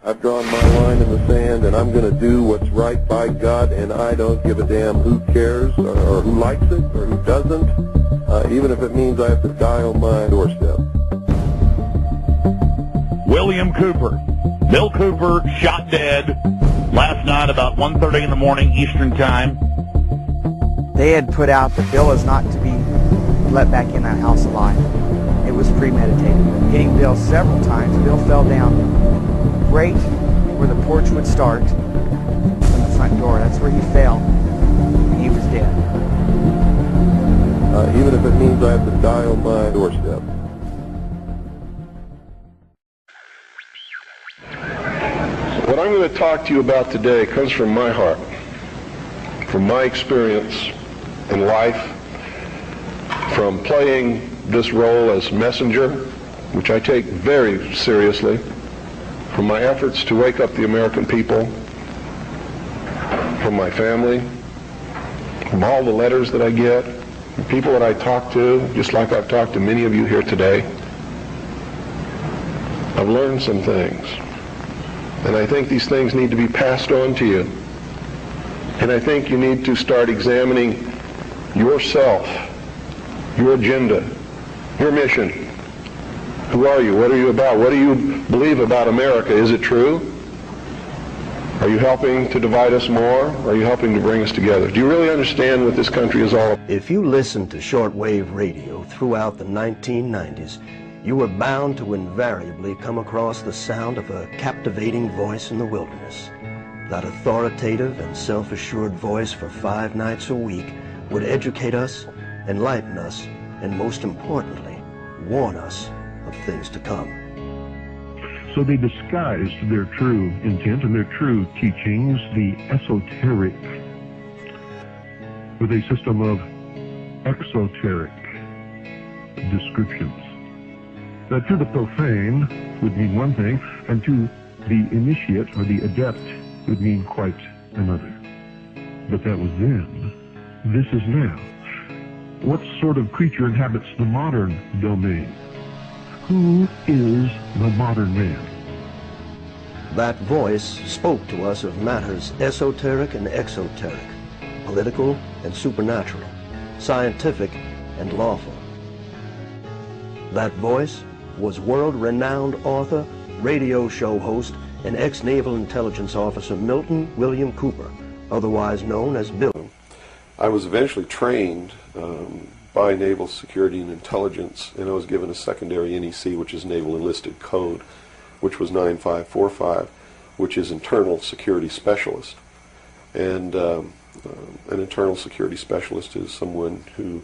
I've drawn my line in the sand, and I'm going to do what's right by God, and I don't give a damn who cares or who likes it or who doesn't, even if it means I have to die on my doorstep. William Cooper. Bill Cooper shot dead last night about 1:30 in the morning Eastern Time. They had put out that Bill is not to be let back in that house alive. It was premeditated. Hitting Bill several times, Bill fell down right where the porch would start from the front door. That's where he fell, and he was dead. Even if it means I have to die on my doorstep. What I'm going to talk to you about today comes from my heart, from my experience in life, from playing this role as messenger, which I take very seriously, from my efforts to wake up the American people, from my family, from all the letters that I get, the people that I talk to, just like I've talked to many of you here today. I've learned some things. And I think these things need to be passed on to you. And I think you need to start examining yourself, your agenda, your mission. Who are you? What are you about? What do you believe about America? Is it true? Are you helping to divide us more? Or are you helping to bring us together? Do you really understand what this country is all about? If you listened to shortwave radio throughout the 1990s, you were bound to invariably come across the sound of a captivating voice in the wilderness. That authoritative and self-assured voice for 5 nights a week would educate us, enlighten us, and most importantly, warn us of things to come. So they disguised their true intent and their true teachings, the esoteric, with a system of exoteric descriptions. That to the profane would mean one thing, and to the initiate or the adept would mean quite another. But that was then. This is now. What sort of creature inhabits the modern domain? Who is the modern man? That voice spoke to us of matters esoteric and exoteric, political and supernatural, scientific and lawful. That voice was world-renowned author, radio show host, and ex-Naval Intelligence Officer Milton William Cooper, otherwise known as Bill. I was eventually trained by Naval Security and Intelligence, and I was given a secondary NEC, which is Naval Enlisted Code, which was 9545, which is Internal Security Specialist. And an Internal Security Specialist is someone who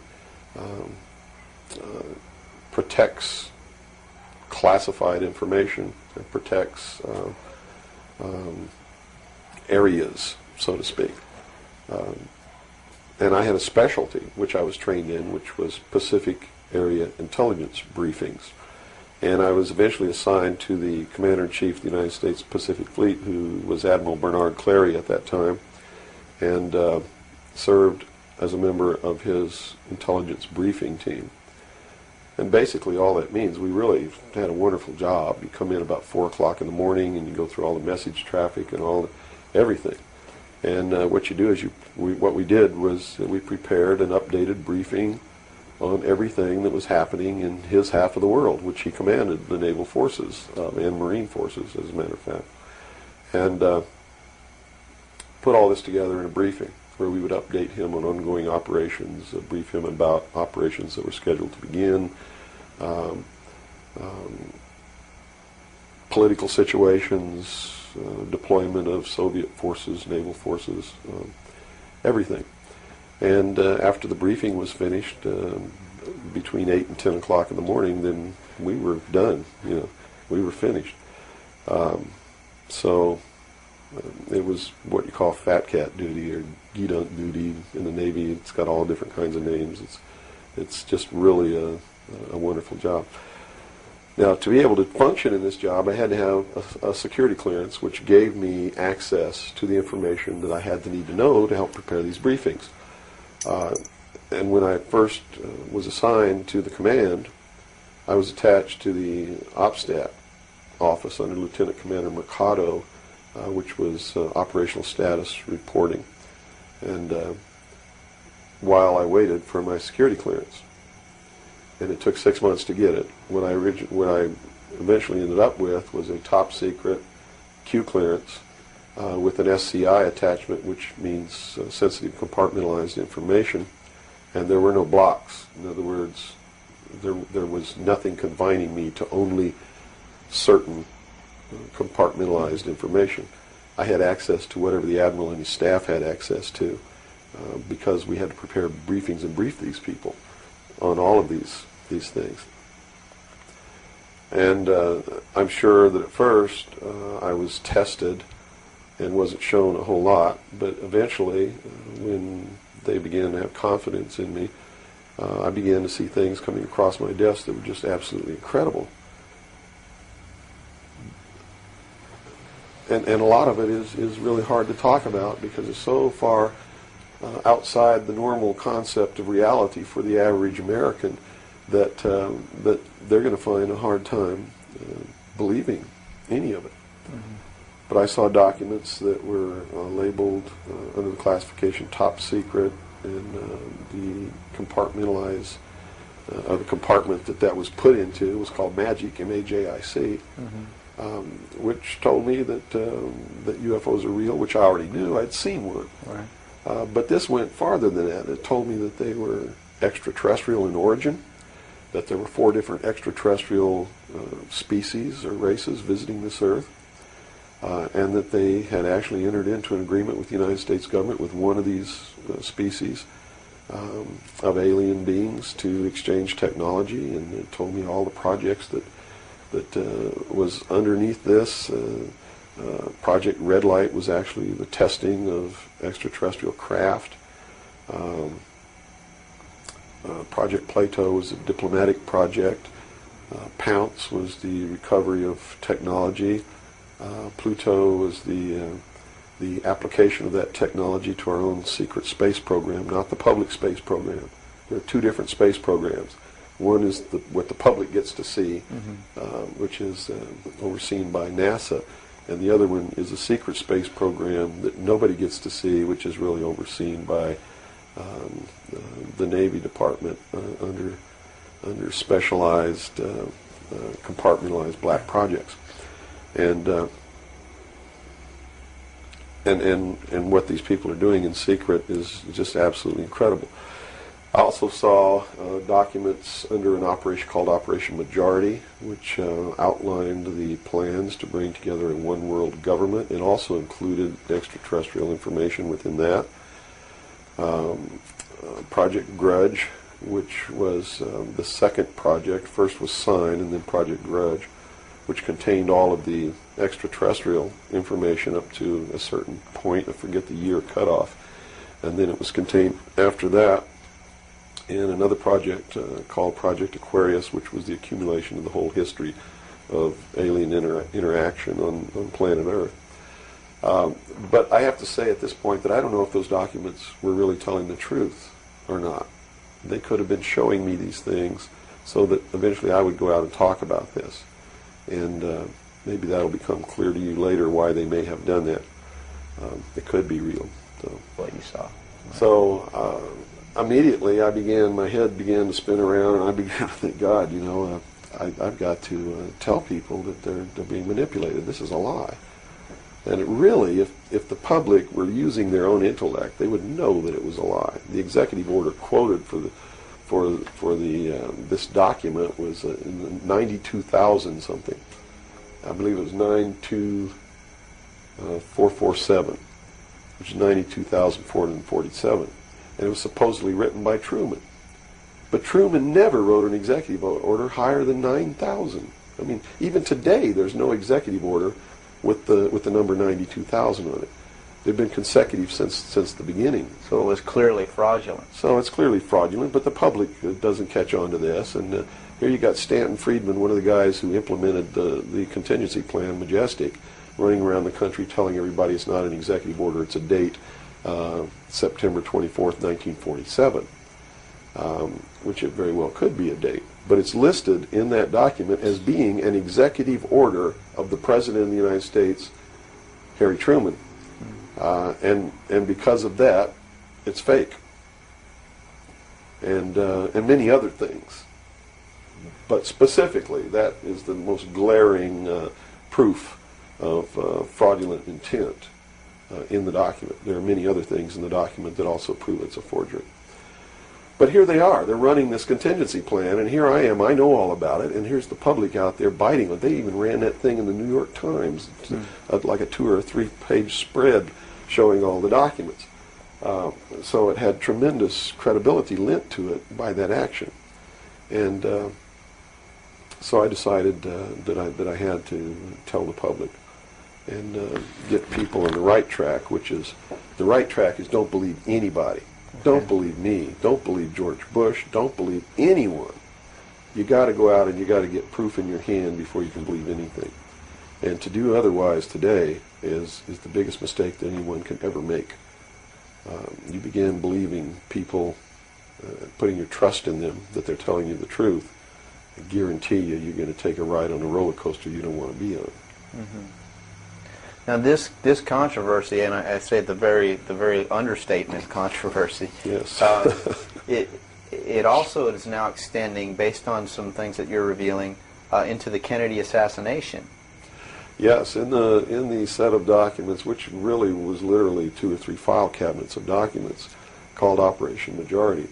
protects classified information and protects areas, so to speak. And I had a specialty, which I was trained in, which was Pacific Area Intelligence Briefings. And I was eventually assigned to the Commander-in-Chief of the United States Pacific Fleet, who was Admiral Bernard Clary at that time, and served as a member of his intelligence briefing team. And basically all that means, we really had a wonderful job. You come in about 4 o'clock in the morning and you go through all the message traffic and everything. And what you do is what we did was we prepared an updated briefing on everything that was happening in his half of the world, which he commanded the naval forces and marine forces, as a matter of fact. And put all this together in a briefing where we would update him on ongoing operations, brief him about operations that were scheduled to begin, political situations, deployment of Soviet forces, naval forces, everything. And after the briefing was finished, between 8 and 10 o'clock in the morning, then we were done. We were finished. So it was what you call fat cat duty or gedunk duty in the Navy. It's got all different kinds of names. It's just really a wonderful job. Now, to be able to function in this job, I had to have a security clearance, which gave me access to the information that I had to need to know to help prepare these briefings. And when I first was assigned to the command, I was attached to the OPSTAT office under Lieutenant Commander Mercado, which was operational status reporting, and while I waited for my security clearance. And it took 6 months to get it. What I eventually ended up with was a top secret Q clearance with an SCI attachment, which means sensitive compartmentalized information, and there were no blocks. In other words, there was nothing confining me to only certain compartmentalized information. I had access to whatever the Admiral and his staff had access to, because we had to prepare briefings and brief these people on all of these things. And I'm sure that at first I was tested and wasn't shown a whole lot, but eventually when they began to have confidence in me, I began to see things coming across my desk that were just absolutely incredible. And a lot of it is really hard to talk about because it's so far outside the normal concept of reality for the average American that they're going to find a hard time believing any of it. Mm-hmm. But I saw documents that were labeled under the classification top secret, and the compartmentalized, the compartment that was put into was called MAGIC, M-A-J-I-C, mm-hmm. Which told me that UFOs are real, which I already knew. I'd seen one. Right. But this went farther than that. It told me that they were extraterrestrial in origin, that there were 4 different extraterrestrial species or races visiting this Earth, and that they had actually entered into an agreement with the United States government with one of these species of alien beings to exchange technology, and it told me all the projects that was underneath this. Project Red Light was actually the testing of extraterrestrial craft. Project Plato was a diplomatic project. Pounce was the recovery of technology. Pluto was the application of that technology to our own secret space program, not the public space program. There are 2 different space programs. One is what the public gets to see, mm-hmm. Which is overseen by NASA, and the other one is a secret space program that nobody gets to see, which is really overseen by the Navy Department under specialized, compartmentalized black projects, and what these people are doing in secret is just absolutely incredible. I also saw documents under an operation called Operation Majority, which outlined the plans to bring together a one-world government, and also included extraterrestrial information within that. Project Grudge, which was the second project. First was Sign, and then Project Grudge, which contained all of the extraterrestrial information up to a certain point. I forget the year cutoff. And then it was contained after that in another project called Project Aquarius, which was the accumulation of the whole history of alien interaction on planet Earth. But I have to say at this point that I don't know if those documents were really telling the truth or not. They could have been showing me these things so that eventually I would go out and talk about this. And maybe that'll become clear to you later why they may have done that. It could be real. So. What you saw. Right. So immediately my head began to spin around, and I began to think, God, I've got to tell people that they're being manipulated. This is a lie. And it really, if the public were using their own intellect, they would know that it was a lie. The executive order quoted for this document was 92,000 something. I believe it was 92447, which is 92,447, and it was supposedly written by Truman. But Truman never wrote an executive order higher than 9,000. I mean, even today, there's no executive order with the number 92,000 on it. They've been consecutive since the beginning. So it was clearly fraudulent. So it's clearly fraudulent, but the public doesn't catch on to this. And here you got Stanton Friedman, one of the guys who implemented the contingency plan, Majestic, running around the country telling everybody it's not an executive order, it's a date, September 24th, 1947, which it very well could be a date. but it's listed in that document as being an executive order of the President of the United States, Harry Truman. And because of that, it's fake. And many other things. But specifically, that is the most glaring proof of fraudulent intent in the document. There are many other things in the document that also prove it's a forgery. But here they are. They're running this contingency plan, and here I am. I know all about it, and here's the public out there biting on it. They even ran that thing in the New York Times, like a 2 or 3 page spread showing all the documents. So it had tremendous credibility lent to it by that action. And so I decided that I had to tell the public and get people on the right track, which is, the right track is don't believe anybody. Okay. Don't believe me. Don't believe George Bush. Don't believe anyone. You got to go out and you got to get proof in your hand before you can believe anything. And to do otherwise today is the biggest mistake that anyone can ever make. You begin believing people, putting your trust in them, that they're telling you the truth. I guarantee you, you're going to take a ride on a roller coaster you don't want to be on. Mm-hmm. Now this controversy, and I say the very understatement controversy. Yes. It also is now extending, based on some things that you're revealing, into the Kennedy assassination. Yes, in the set of documents, which really was literally 2 or 3 file cabinets of documents, called Operation Majority,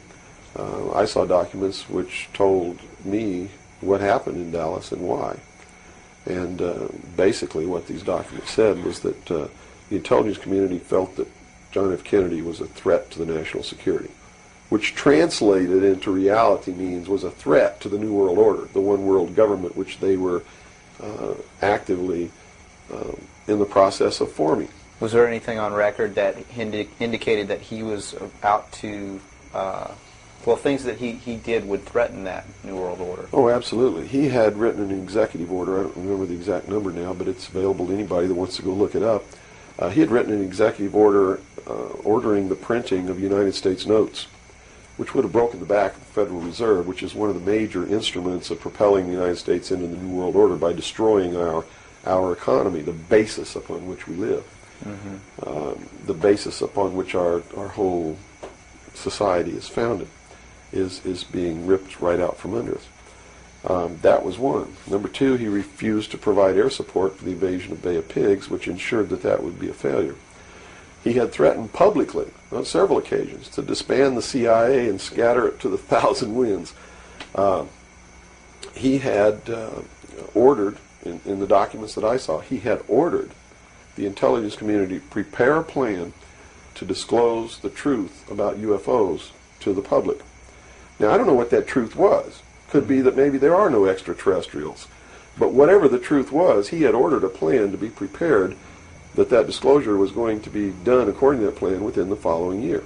I saw documents which told me what happened in Dallas and why. And basically what these documents said was that the intelligence community felt that John F. Kennedy was a threat to the national security, which translated into reality means was a threat to the New World Order, the one world government which they were actively in the process of forming. Was there anything on record that indicated that he was out to, things that he did would threaten that New World Order? Oh, absolutely. He had written an executive order. I don't remember the exact number now, but it's available to anybody that wants to go look it up. He had written an executive order ordering the printing of United States notes, which would have broken the back of the Federal Reserve, which is one of the major instruments of propelling the United States into the New World Order by destroying our economy, the basis upon which we live, the basis upon which our whole society is founded, is being ripped right out from under us. That was one. Number 2, he refused to provide air support for the invasion of Bay of Pigs, which ensured that would be a failure. He had threatened publicly on several occasions to disband the CIA and scatter it to the 1,000 winds. He had ordered, in the documents that I saw, he had ordered the intelligence community to prepare a plan to disclose the truth about UFOs to the public. Now, I don't know what that truth was. Could be that maybe there are no extraterrestrials. But whatever the truth was, he had ordered a plan to be prepared that disclosure was going to be done according to that plan within the following year.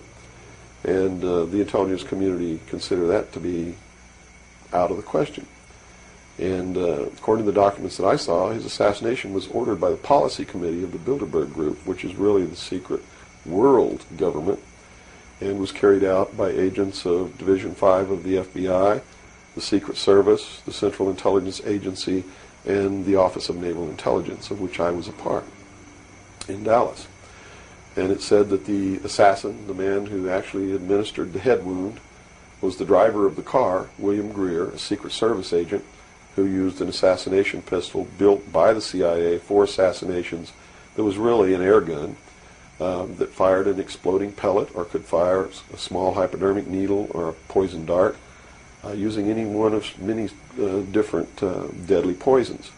And the intelligence community considered that to be out of the question. And according to the documents that I saw, his assassination was ordered by the policy committee of the Bilderberg Group, which is really the secret world government, and was carried out by agents of Division 5 of the FBI, the Secret Service, the Central Intelligence Agency, and the Office of Naval Intelligence, of which I was a part, in Dallas. And it said that the assassin, the man who actually administered the head wound, was the driver of the car, William Greer, a Secret Service agent, who used an assassination pistol built by the CIA for assassinations that was really an air gun that fired an exploding pellet or could fire a small hypodermic needle or a poison dart using any one of many different deadly poisons.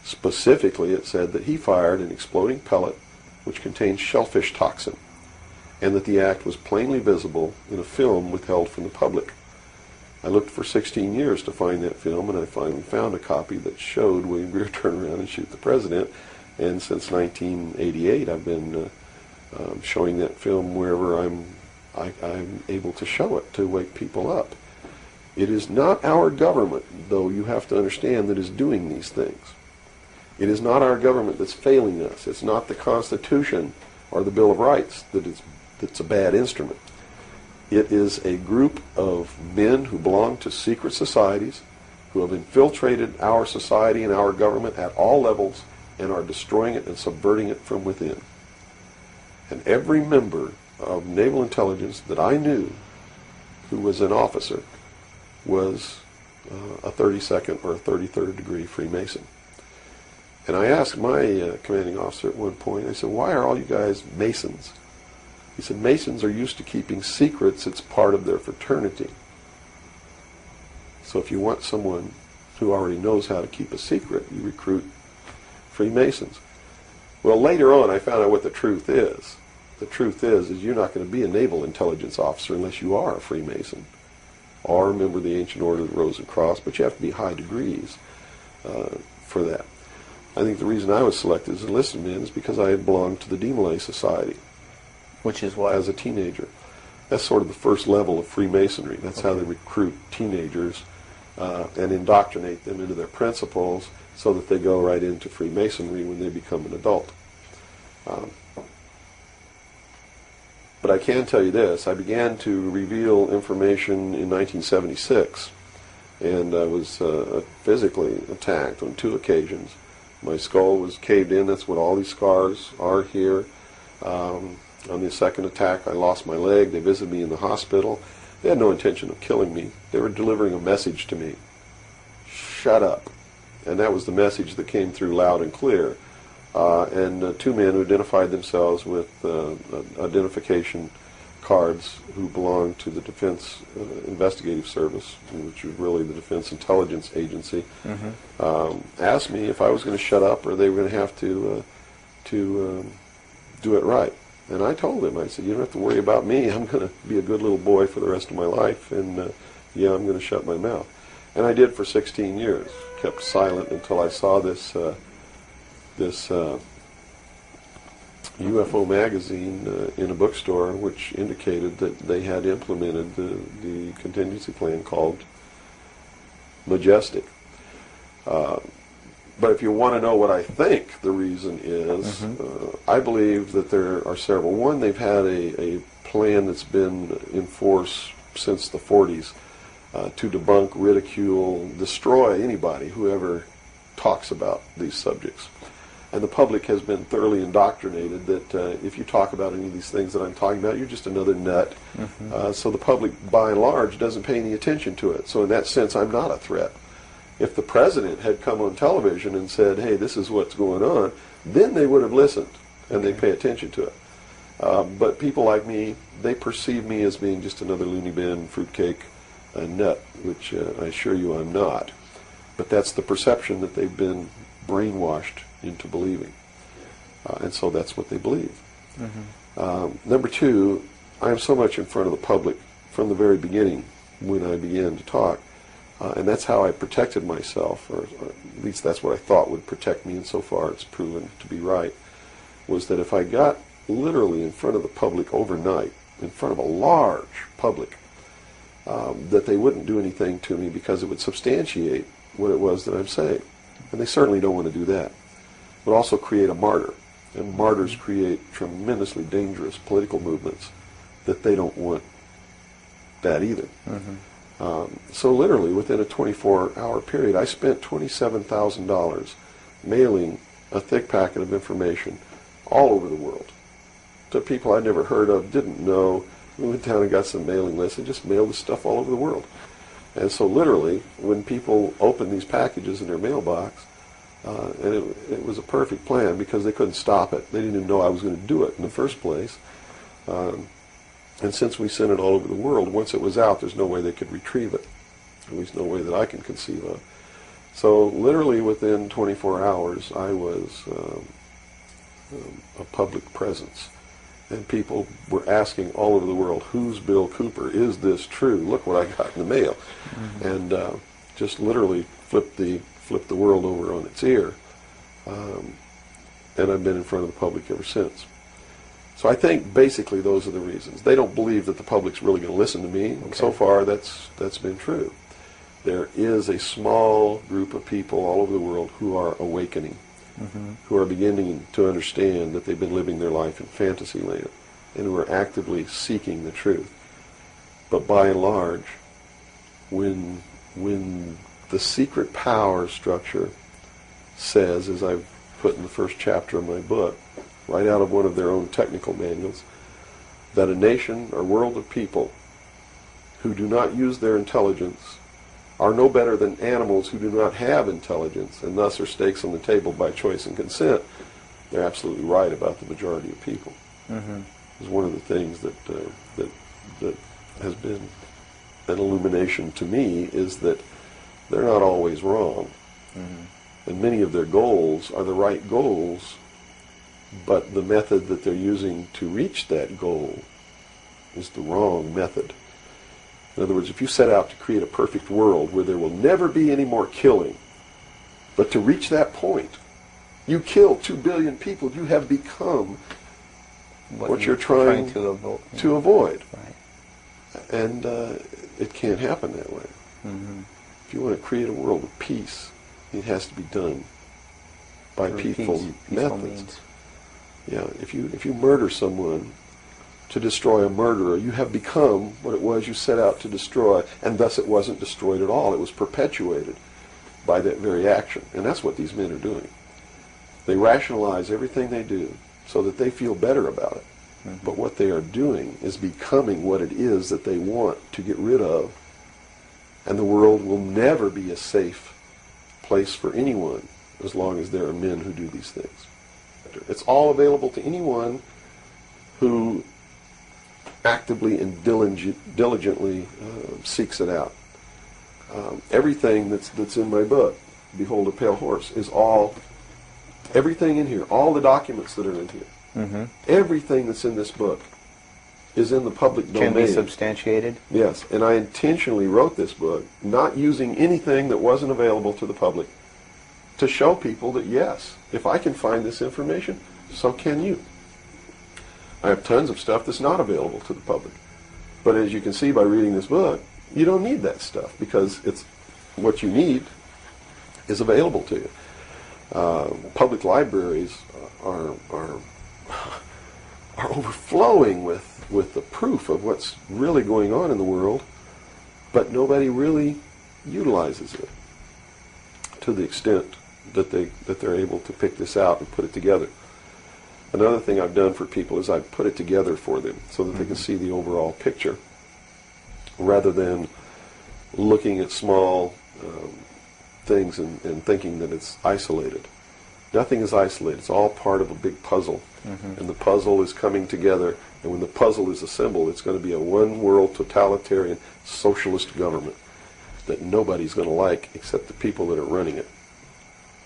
Specifically, it said that he fired an exploding pellet which contained shellfish toxin, and that the act was plainly visible in a film withheld from the public. I looked for 16 years to find that film, and I finally found a copy that showed William Greer turn around and shoot the president. And since 1988, I've been showing that film wherever I'm able to show it to wake people up. It is not our government, though you have to understand, that is doing these things. It is not our government that's failing us. It's not the Constitution or the Bill of Rights that's a bad instrument. It is a group of men who belong to secret societies who have infiltrated our society and our government at all levels and are destroying it and subverting it from within. And every member of naval intelligence that I knew who was an officer was a 32nd or a 33rd degree Freemason. And I asked my commanding officer at one point, I said, why are all you guys Masons? He said, Masons are used to keeping secrets. It's part of their fraternity. So if you want someone who already knows how to keep a secret, you recruit Freemasons. Well, later on, I found out what the truth is. The truth is you're not going to be a naval intelligence officer unless you are a Freemason or a member of the Ancient Order of the Rose and Cross, but you have to be high degrees for that. I think the reason I was selected as a enlisted man is because I had belonged to the Demolay Society. Which is what? As a teenager. That's sort of the first level of Freemasonry. That's how they recruit teenagers and indoctrinate them into their principles so that they go right into Freemasonry when they become an adult. But I can tell you this, I began to reveal information in 1976, and I was physically attacked on 2 occasions. My skull was caved in, that's what all these scars are here. On the second attack, I lost my leg. They visited me in the hospital. They had no intention of killing me. They were delivering a message to me. Shut up. And that was the message that came through loud and clear. And 2 men who identified themselves with identification cards who belonged to the Defense Investigative Service, which was really the Defense Intelligence Agency, asked me if I was going to shut up or they were going to have to do it right. And I told them, I said, you don't have to worry about me. I'm going to be a good little boy for the rest of my life, and yeah, I'm going to shut my mouth. And I did for 16 years, kept silent until I saw this UFO magazine in a bookstore, which indicated that they had implemented the contingency plan called Majestic. But if you want to know what I think the reason is, I believe that there are several. One, they've had a plan that's been in force since the 40s to debunk, ridicule, destroy anybody who ever talks about these subjects. And the public has been thoroughly indoctrinated that if you talk about any of these things that I'm talking about, you're just another nut. So the public, by and large, doesn't pay any attention to it. So in that sense, I'm not a threat. If the president had come on television and said, hey, this is what's going on, then they would have listened and they'd pay attention to it. But people like me, they perceive me as being just another loony bin, fruitcake, nut, which I assure you I'm not. But that's the perception that they've been brainwashed into believing. And so that's what they believe. Number 2, I am so much in front of the public from the very beginning when I began to talk. And that's how I protected myself, or at least that's what I thought would protect me, and so far it's proven to be right, was that if I got literally in front of the public overnight, in front of a large public, that they wouldn't do anything to me because it would substantiate what it was that I'm saying. And they certainly don't want to do that. It would also create a martyr, and martyrs create tremendously dangerous political movements that they don't want that either. So literally within a 24-hour period, I spent $27,000 mailing a thick packet of information all over the world to people I'd never heard of, didn't know. We went down and got some mailing lists and just mailed the stuff all over the world. And so literally, when people opened these packages in their mailbox, and it was a perfect plan because they couldn't stop it. They didn't even know I was going to do it in the first place. And since we sent it all over the world, once it was out, there's no way they could retrieve it. At least no way that I can conceive of. So literally within 24 hours, I was a public presence. And people were asking all over the world, who's Bill Cooper? Is this true? Look what I got in the mail. And just literally flipped the world over on its ear. And I've been in front of the public ever since. So I think basically those are the reasons. They don't believe that the public's really going to listen to me. And so far that's been true. There is a small group of people all over the world who are awakening, who are beginning to understand that they've been living their life in fantasy land, and who are actively seeking the truth. But by and large, when the secret power structure says, as I've put in the first chapter of my book, right out of one of their own technical manuals, that a nation or world of people who do not use their intelligence are no better than animals who do not have intelligence, and thus are stakes on the table by choice and consent. They're absolutely right about the majority of people. It's one of the things that has been an illumination to me, is that they're not always wrong. And many of their goals are the right goals, but the method that they're using to reach that goal is the wrong method. In other words, if you set out to create a perfect world where there will never be any more killing, but to reach that point, you kill 2 billion people, you have become what you're trying to avoid. Right. And it can't happen that way. If you want to create a world of peace, it has to be done by peaceful methods. Yeah, if you murder someone to destroy a murderer, you have become what it was you set out to destroy, and thus it wasn't destroyed at all. It was perpetuated by that very action. And that's what these men are doing. They rationalize everything they do so that they feel better about it. But what they are doing is becoming what it is that they want to get rid of, and the world will never be a safe place for anyone as long as there are men who do these things. It's all available to anyone who actively and diligently seeks it out. Everything that's in my book, Behold a Pale Horse, is everything in here, all the documents that are in here, everything that's in this book is in the public domain. Can be substantiated? Yes, and I intentionally wrote this book not using anything that wasn't available to the public, to show people that, yes, if I can find this information, so can you. I have tons of stuff that's not available to the public. But as you can see by reading this book, you don't need that stuff, because it's what you need is available to you. Public libraries are overflowing with the proof of what's really going on in the world, but nobody really utilizes it to the extent that they're able to pick this out and put it together. Another thing I've done for people is I've put it together for them so that they can see the overall picture, rather than looking at small things and thinking that it's isolated. Nothing is isolated. It's all part of a big puzzle. And the puzzle is coming together, and when the puzzle is assembled, it's going to be a one-world totalitarian socialist government that nobody's going to like except the people that are running it.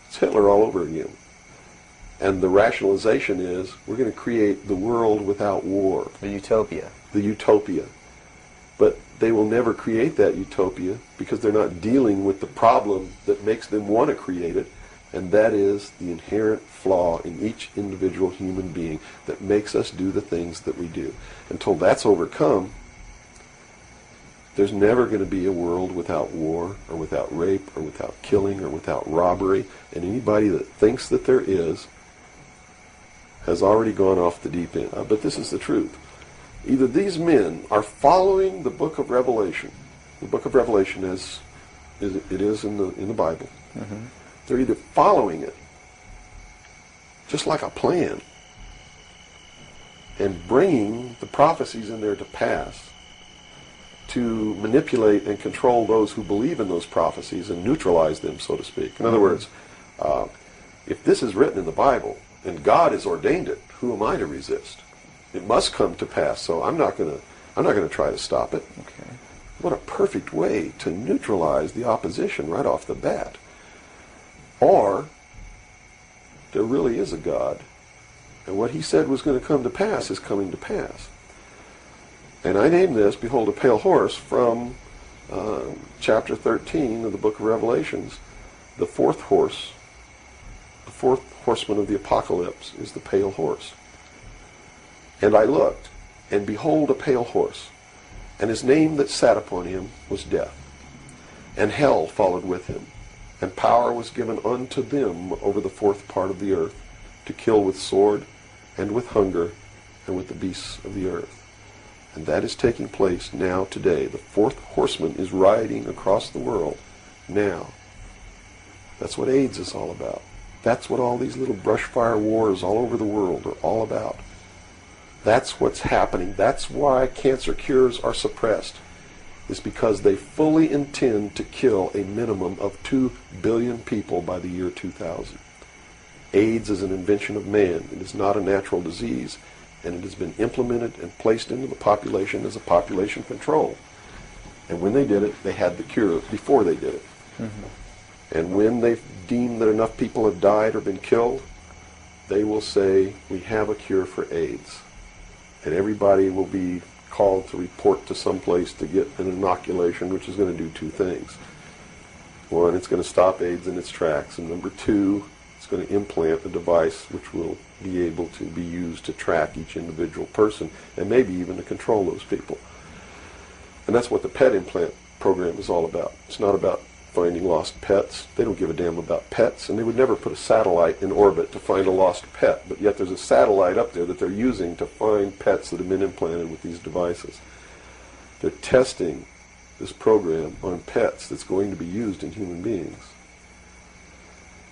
It's Hitler all over again. And the rationalization is, we're going to create the world without war. The utopia. The utopia. But they will never create that utopia because they're not dealing with the problem that makes them want to create it, and that is the inherent flaw in each individual human being that makes us do the things that we do. Until that's overcome, there's never going to be a world without war, or without rape, or without killing, or without robbery, and anybody that thinks that there is has already gone off the deep end. But this is the truth. Either these men are following the book of Revelation, the book of Revelation as it is in the Bible. They're either following it, just like a plan, and bringing the prophecies in there to pass to manipulate and control those who believe in those prophecies and neutralize them, so to speak. In other words, if this is written in the Bible and God has ordained it, who am I to resist? It must come to pass, so I'm not going to try to stop it. Okay. What a perfect way to neutralize the opposition right off the bat. Or there really is a God, and what he said was going to come to pass is coming to pass. And I named this, Behold a Pale Horse, from chapter 13 of the book of Revelations. The fourth horse, the fourth horseman of the apocalypse, is the pale horse. And I looked, and behold a pale horse, and his name that sat upon him was Death. And hell followed with him, and power was given unto them over the fourth part of the earth, to kill with sword, and with hunger, and with the beasts of the earth. And that is taking place now today. The fourth horseman is riding across the world, now. That's what AIDS is all about. That's what all these little brush fire wars all over the world are all about. That's what's happening. That's why cancer cures are suppressed. It's because they fully intend to kill a minimum of 2 billion people by the year 2000. AIDS is an invention of man. It is not a natural disease, and it has been implemented and placed into the population as a population control. And when they did it, they had the cure before they did it. Mm-hmm. And when they deem that enough people have died or been killed, they will say, we have a cure for AIDS. And everybody will be called to report to some place to get an inoculation, which is going to do two things. One, it's going to stop AIDS in its tracks. And number two, it's going to implant a device which will be able to be used to track each individual person and maybe even to control those people. And that's what the pet implant program is all about. It's not about finding lost pets. They don't give a damn about pets, and they would never put a satellite in orbit to find a lost pet, but yet there's a satellite up there that they're using to find pets that have been implanted with these devices. They're testing this program on pets that's going to be used in human beings.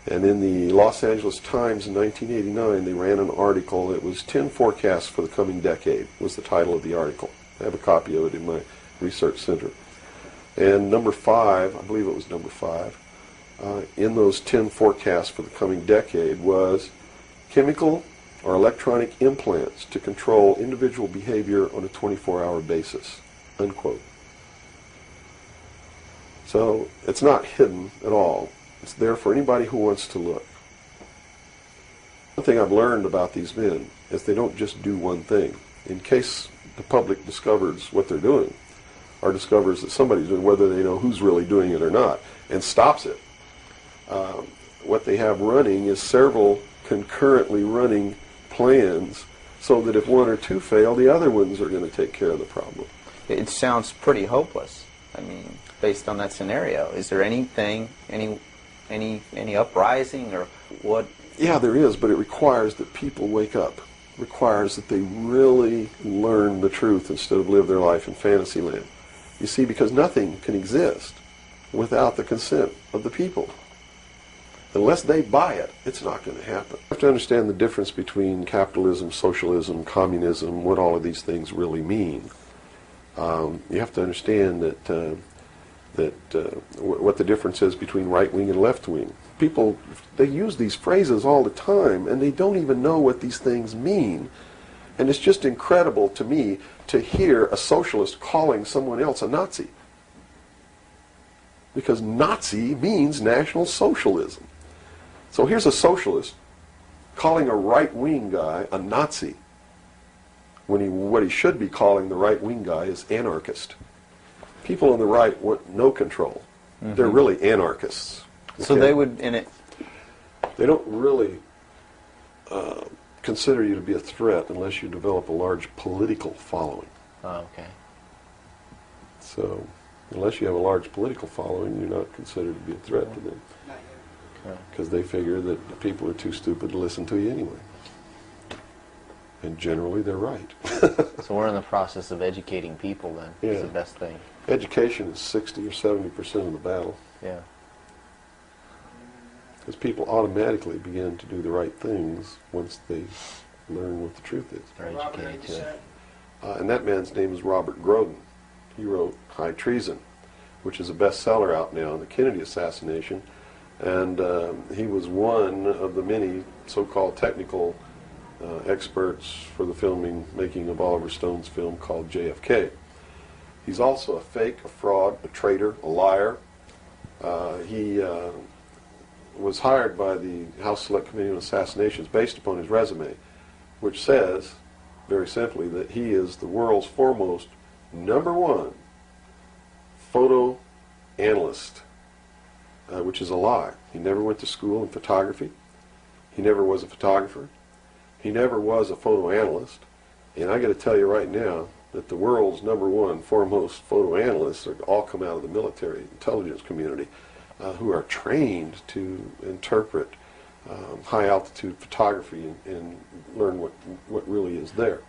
And in the Los Angeles Times in 1989, they ran an article. It was 10 forecasts for the coming decade, was the title of the article. I have a copy of it in my research center. And number 5, I believe it was number 5, in those 10 forecasts for the coming decade was chemical or electronic implants to control individual behavior on a 24-hour basis, unquote. So it's not hidden at all. It's there for anybody who wants to look. One thing I've learned about these men is they don't just do one thing. In case the public discovers what they're doing, or discovers that somebody's doing, whether they know who's really doing it or not, and stops it. What they have running is several concurrently running plans so that if one or two fail, the other ones are going to take care of the problem. It sounds pretty hopeless. I mean, based on that scenario, is there anything, any uprising or what? Yeah, there is, but it requires that people wake up. It requires that they really learn the truth instead of live their life in fantasy land. You see, because nothing can exist without the consent of the people. Unless they buy it, it's not going to happen. You have to understand the difference between capitalism, socialism, communism, what all of these things really mean. You have to understand what the difference is between right wing and left wing. People, they use these phrases all the time, and they don't even know what these things mean. And it's just incredible to me to hear a socialist calling someone else a Nazi. Because Nazi means National Socialism. So here's a socialist calling a right-wing guy a Nazi, when what he should be calling the right-wing guy is anarchist. People on the right want no control. Mm-hmm. They're really anarchists. So they would, in it... They don't really consider you to be a threat unless you develop a large political following. Oh, okay. So, unless you have a large political following, you're not considered to be a threat to them. Because they figure that the people are too stupid to listen to you anyway. And generally, they're right. So we're in the process of educating people then. Yeah. Is the best thing. Education is 60 or 70% of the battle. Yeah. Because people automatically begin to do the right things once they learn what the truth is. They're educated to it. And that man's name is Robert Groden. He wrote High Treason, which is a bestseller out now on the Kennedy assassination. And he was one of the many so-called technical experts for the making of Oliver Stone's film called JFK. He's also a fake, a fraud, a traitor, a liar. He was hired by the House Select Committee on Assassinations based upon his resume, which says, very simply, that he is the world's foremost #1 photo analyst, which is a lie. He never went to school in photography. He never was a photographer. He never was a photo analyst. And I got to tell you right now that the world's #1 foremost photo analysts are all come out of the military intelligence community, who are trained to interpret high-altitude photography and learn what really is there.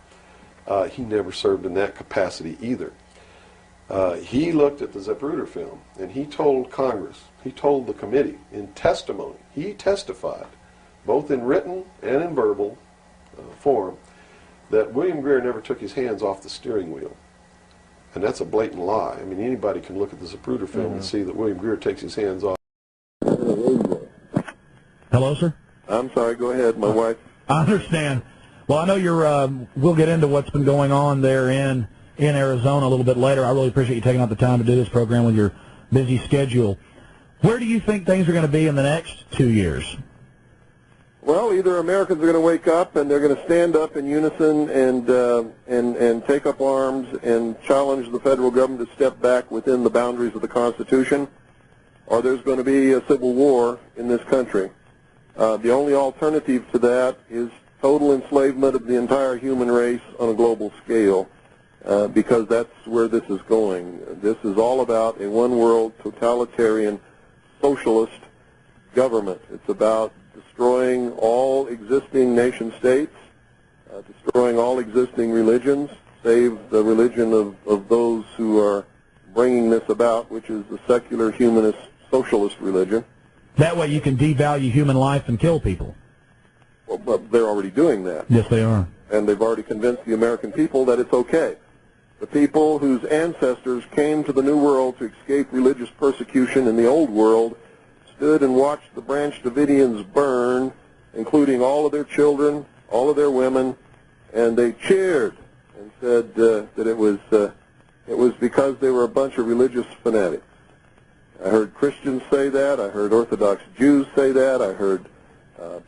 He never served in that capacity either. He looked at the Zapruder film, and he told Congress, he told the committee in testimony, he testified, both in written and in verbal form, that William Greer never took his hands off the steering wheel. And that's a blatant lie. I mean, anybody can look at the Zapruder film and see that William Greer takes his hands off. Hello, sir? I'm sorry, go ahead, my wife. I understand. Well, I know you're, we'll get into what's been going on there in Arizona a little bit later. I really appreciate you taking out the time to do this program with your busy schedule. Where do you think things are going to be in the next 2 years? Well, either Americans are going to wake up and they're going to stand up in unison and take up arms and challenge the federal government to step back within the boundaries of the Constitution, or there's going to be a civil war in this country. The only alternative to that is total enslavement of the entire human race on a global scale, because that's where this is going. This is all about a one-world, totalitarian, socialist government. It's about destroying all existing nation-states, destroying all existing religions, save the religion of those who are bringing this about, which is the secular, humanist, socialist religion. That way you can devalue human life and kill people. Well, but they're already doing that. Yes, they are. And they've already convinced the American people that it's okay. The people whose ancestors came to the New World to escape religious persecution in the Old World stood and watched the Branch Davidians burn, including all of their children, all of their women, and they cheered and said that it was because they were a bunch of religious fanatics. I heard Christians say that. I heard Orthodox Jews say that. I heard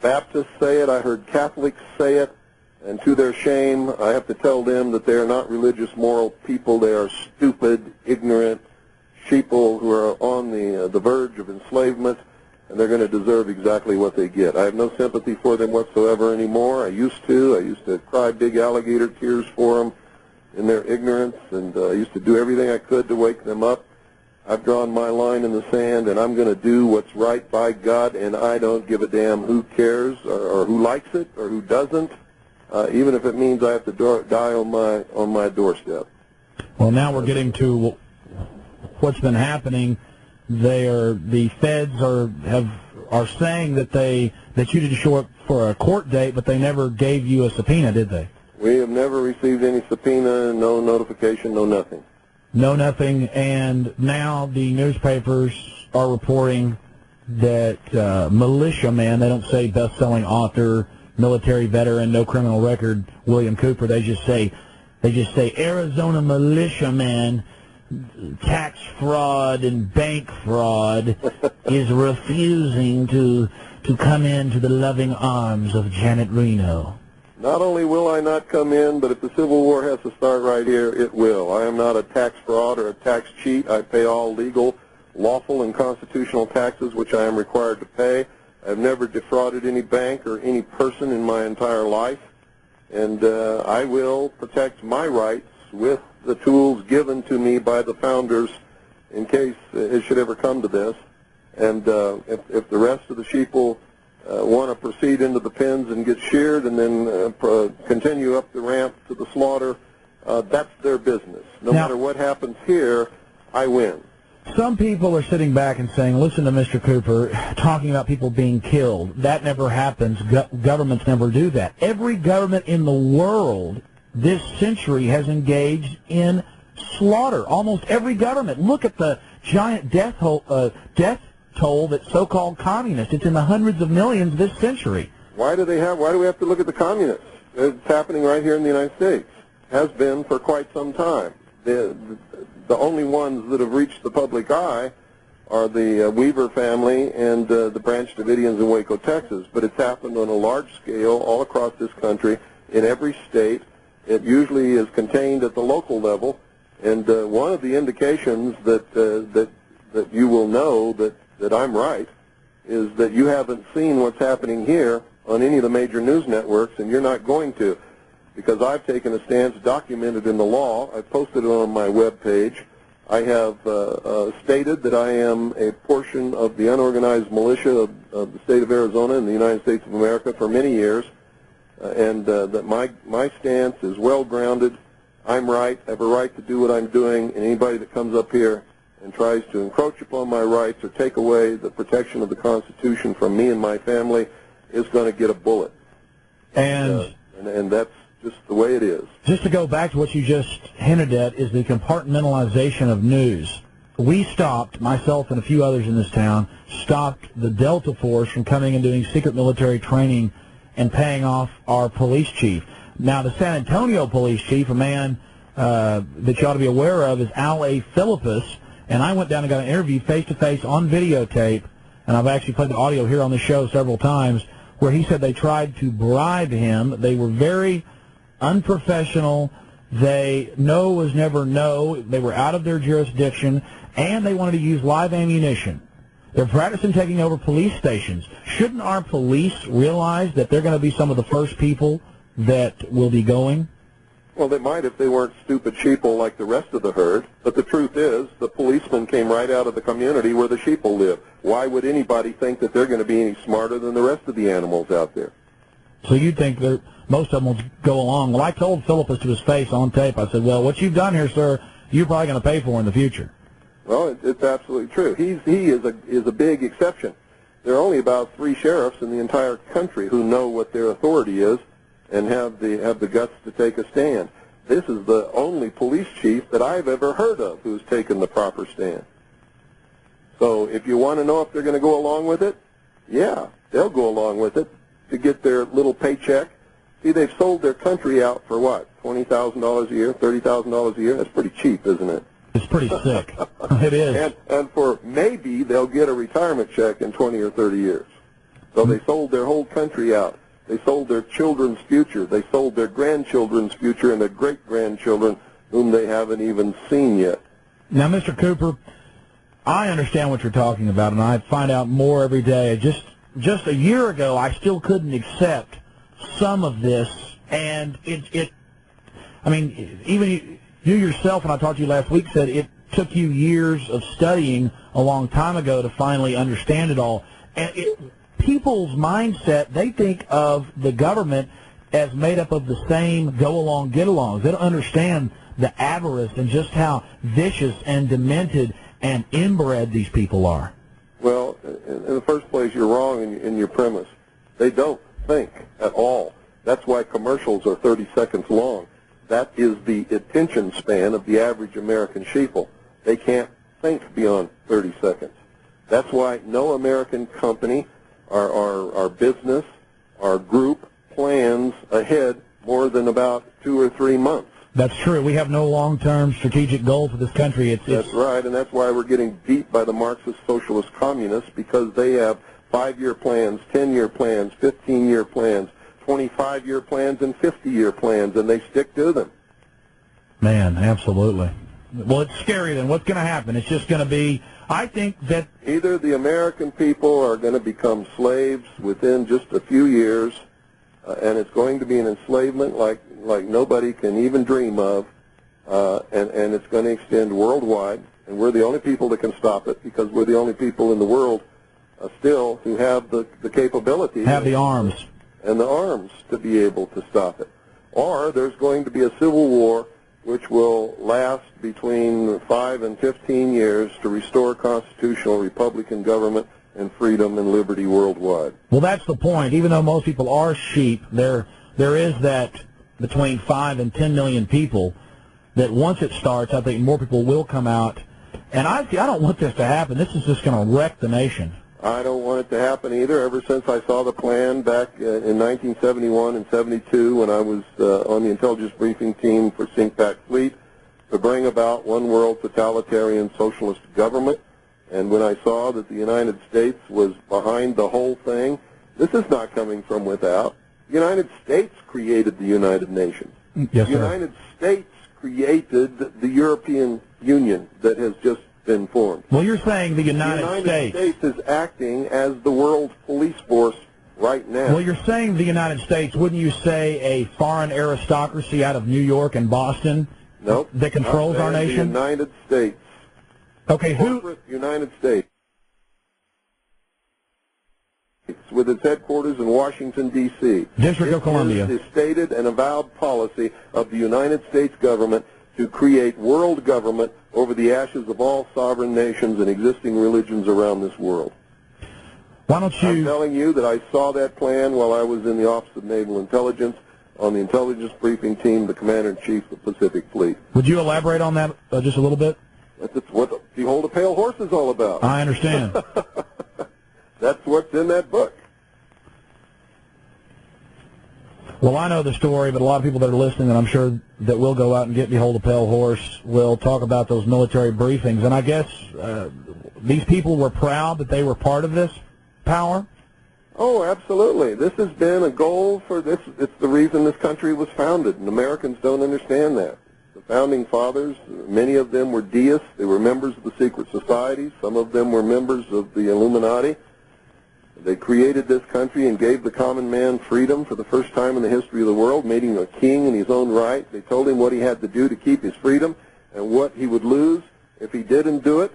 Baptists say it. I heard Catholics say it. And to their shame, I have to tell them that they are not religious, moral people. They are stupid, ignorant sheeple who are on the verge of enslavement, and they're going to deserve exactly what they get. I have no sympathy for them whatsoever anymore. I used to cry big alligator tears for them in their ignorance, and I used to do everything I could to wake them up. I've drawn my line in the sand, and I'm going to do what's right by God, and I don't give a damn who cares or who likes it or who doesn't, even if it means I have to die on my doorstep. Well, now we're getting to what's been happening. The feds are saying that you didn't show up for a court date, but they never gave you a subpoena, did they? We have never received any subpoena, no notification, no nothing. No nothing, and now the newspapers are reporting that militiaman, they don't say best-selling author, military veteran, no criminal record, William Cooper, they just say Arizona militiaman, tax fraud and bank fraud is refusing to come into the loving arms of Janet Reno. Not only will I not come in, but if the Civil War has to start right here, it will. I am not a tax fraud or a tax cheat. I pay all legal, lawful, and constitutional taxes, which I am required to pay. I've never defrauded any bank or any person in my entire life, and I will protect my rights with the tools given to me by the founders in case it should ever come to this. And if the rest of the sheeple want to proceed into the pens and get sheared and then continue up the ramp to the slaughter, that's their business. No matter what happens here, I win. Some people are sitting back and saying, listen to Mr. Cooper talking about people being killed. That never happens. Governments never do that. Every government in the world this century has engaged in slaughter. Almost every government. Look at the giant death toll that's so-called communist. It's in the hundreds of millions this century. Why do we have to look at the communists? It's happening right here in the United States. Has been for quite some time. The only ones that have reached the public eye are the Weaver family and the Branch Davidians in Waco, Texas. But it's happened on a large scale all across this country, in every state. It usually is contained at the local level. And one of the indications that you will know that I'm right is that you haven't seen what's happening here on any of the major news networks, and you're not going to, because I've taken a stance documented in the law. I've posted it on my webpage. I have stated that I am a portion of the unorganized militia of the state of Arizona in the United States of America for many years, and that my stance is well-grounded. I'm right, I have a right to do what I'm doing, and anybody that comes up here and tries to encroach upon my rights or take away the protection of the Constitution from me and my family is going to get a bullet. And that's just the way it is. Just to go back to what you just hinted at is the compartmentalization of news. We stopped, myself and a few others in this town, stopped the Delta Force from coming and doing secret military training and paying off our police chief. Now, the San Antonio police chief, a man that you ought to be aware of, is Al A. Philippus, and I went down and got an interview face-to-face on videotape, and I've actually played the audio here on the show several times, where he said they tried to bribe him. They were very unprofessional. No was never no. They were out of their jurisdiction, and they wanted to use live ammunition. They're practicing taking over police stations. Shouldn't our police realize that they're going to be some of the first people that will be going? Well, they might if they weren't stupid sheeple like the rest of the herd. But the truth is, the policemen came right out of the community where the sheeple live. Why would anybody think that they're going to be any smarter than the rest of the animals out there? So you think that most of them will go along. Well, I told Philippus to his face on tape, I said, well, what you've done here, sir, you're probably going to pay for in the future. Well, it's absolutely true. He is a big exception. There are only about 3 sheriffs in the entire country who know what their authority is and have the guts to take a stand. This is the only police chief that I've ever heard of who's taken the proper stand. So if you want to know if they're going to go along with it, yeah, they'll go along with it to get their little paycheck. See, they've sold their country out for what, $20,000 a year, $30,000 a year? That's pretty cheap, isn't it? It's pretty sick. It is. And for maybe they'll get a retirement check in 20 or 30 years. So they sold their whole country out. They sold their children's future. They sold their grandchildren's future and their great-grandchildren whom they haven't even seen yet. Now, Mr. Cooper, I understand what you're talking about, and I find out more every day. Just a year ago, I still couldn't accept some of this, and I mean, even you yourself, when I talked to you last week, said it took you years of studying a long time ago to finally understand it all. And people's mindset, they think of the government as made up of the same go-along, get-alongs. They don't understand the avarice and just how vicious and demented and inbred these people are. Well, in the first place, you're wrong in your premise. They don't think at all. That's why commercials are 30 seconds long. That is the attention span of the average American sheeple. They can't think beyond 30 seconds. That's why no American company, our business, our group plans ahead more than about 2 or 3 months. That's true. We have no long-term strategic goal for this country. That's right, and that's why we're getting beat by the Marxist socialist communists, because they have 5-year plans, 10-year plans, 15-year plans, 25-year plans, and 50-year plans, and they stick to them. Man, absolutely. Well, it's scary then. What's going to happen? It's just going to be, I think that either the American people are going to become slaves within just a few years, and it's going to be an enslavement like nobody can even dream of, and it's going to extend worldwide, and we're the only people that can stop it, because we're the only people in the world still who have the capability, have the arms, and the arms to be able to stop it. Or there's going to be a civil war which will last between 5 and 15 years to restore constitutional Republican government and freedom and liberty worldwide. Well, that's the point. Even though most people are sheep, there is that between 5 and 10 million people that once it starts, I think more people will come out. And I don't want this to happen. This is just going to wreck the nation. I don't want it to happen either. Ever since I saw the plan back in 1971 and 72 when I was on the intelligence briefing team for CINCPAC Fleet to bring about one world totalitarian socialist government, and when I saw that the United States was behind the whole thing, this is not coming from without. The United States created the United Nations. Yes, the United States created the European Union that has just been formed. Well, you're saying the United States is acting as the world police force right now. Well, you're saying the United States. Wouldn't you say a foreign aristocracy out of New York and Boston? Nope. That controls our nation? The United States. Okay, Corporate United States. with its headquarters in Washington, D.C. District of Columbia. It is the stated and avowed policy of the United States government to create world government over the ashes of all sovereign nations and existing religions around this world. Why don't you... I'm telling you that I saw that plan while I was in the Office of Naval Intelligence on the intelligence briefing team, the Commander-in-Chief of the Pacific Fleet. Would you elaborate on that just a little bit? That's what Behold a Pale Horse is all about. I understand. That's what's in that book. Well, I know the story, but a lot of people that are listening, and I'm sure that will go out and get Behold a Pale Horse, will talk about those military briefings. And I guess these people were proud that they were part of this power? Oh, absolutely. This has been a goal for this. It's the reason this country was founded, and Americans don't understand that. The founding fathers, many of them were deists. They were members of the secret societies. Some of them were members of the Illuminati. They created this country and gave the common man freedom for the first time in the history of the world, made him a king in his own right. They told him what he had to do to keep his freedom and what he would lose if he didn't do it.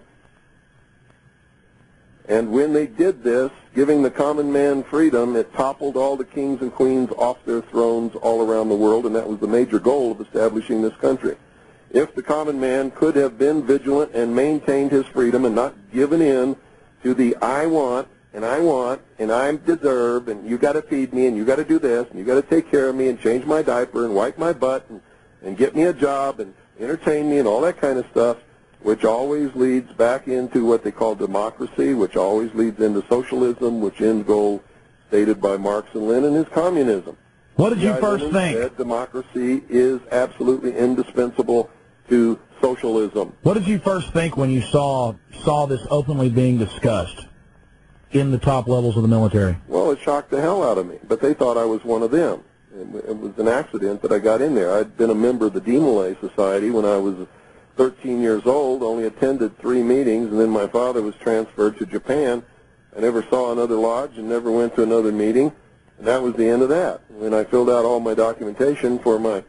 And when they did this, giving the common man freedom, it toppled all the kings and queens off their thrones all around the world, and that was the major goal of establishing this country. If the common man could have been vigilant and maintained his freedom and not given in to the I want, and I deserve, and you got to feed me, and you got to do this, and you got to take care of me, and change my diaper, and wipe my butt, and get me a job, and entertain me, and all that kind of stuff, which always leads back into what they call democracy, which always leads into socialism, which end goal stated by Marx and Lenin is communism. What did you first think? Said democracy is absolutely indispensable to socialism. What did you first think when you saw this openly being discussed in the top levels of the military? Well, it shocked the hell out of me, but they thought I was one of them. It was an accident that I got in there. I'd been a member of the Demolay Society when I was 13 years old, only attended 3 meetings, and then my father was transferred to Japan. I never saw another lodge and never went to another meeting, and that was the end of that. When I filled out all my documentation for my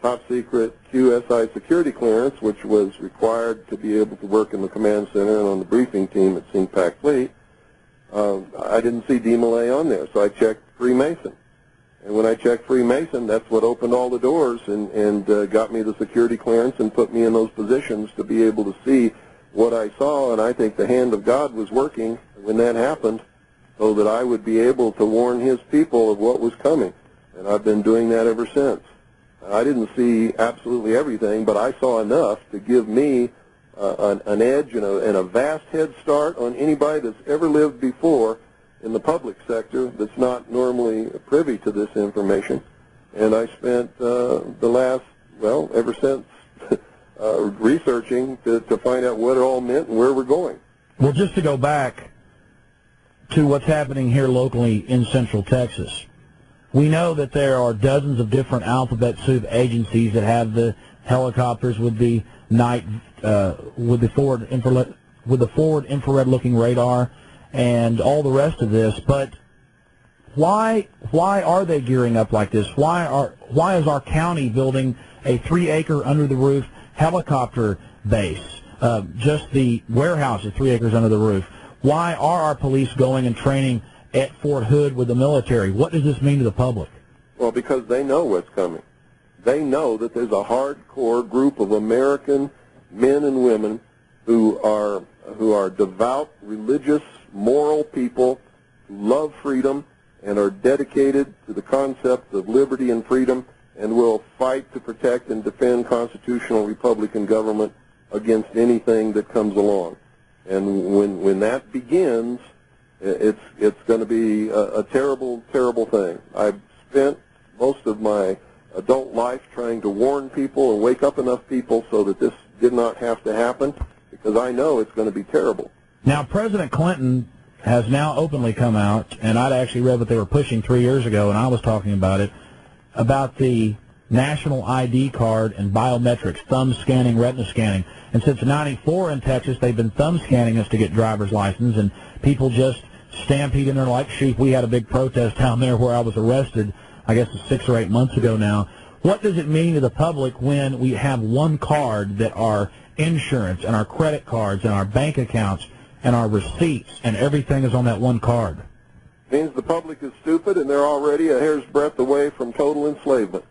top-secret QSI security clearance, which was required to be able to work in the command center and on the briefing team at CINCPAC Fleet, I didn't see Demolay on there, so I checked Freemason. And when I checked Freemason, that's what opened all the doors and got me the security clearance and put me in those positions to be able to see what I saw. And I think the hand of God was working when that happened so that I would be able to warn his people of what was coming. And I've been doing that ever since. I didn't see absolutely everything, but I saw enough to give me an edge and a vast head start on anybody that's ever lived before in the public sector that's not normally privy to this information. And I spent the last, well, ever since, researching to find out what it all meant and where we're going. Well, just to go back to what's happening here locally in Central Texas, we know that there are dozens of different alphabet soup agencies that have the helicopters with the night, with the forward infrared looking radar, and all the rest of this, but why are they gearing up like this? Why is our county building a 3-acre under the roof helicopter base? Just the warehouse is 3 acres under the roof. Why are our police going and training at Fort Hood with the military? What does this mean to the public? Well, because they know what's coming. They know that there's a hardcore group of American men and women who are devout, religious, moral people who love freedom and are dedicated to the concept of liberty and freedom and will fight to protect and defend constitutional Republican government against anything that comes along. And when that begins, it's going to be a terrible, terrible thing. I've spent most of my adult life trying to warn people and wake up enough people so that this did not have to happen, because I know it's going to be terrible. Now, President Clinton has now openly come out, and I'd actually read what they were pushing 3 years ago, and I was talking about it, about the national ID card and biometrics, thumb scanning, retina scanning. And since '94 in Texas, they've been thumb scanning us to get driver's license, and people just stampede in there like sheep. We had a big protest down there where I was arrested, I guess it's 6 or 8 months ago now. What does it mean to the public when we have one card that our insurance and our credit cards and our bank accounts and our receipts and everything is on that one card? means the public is stupid and they're already a hair's breadth away from total enslavement.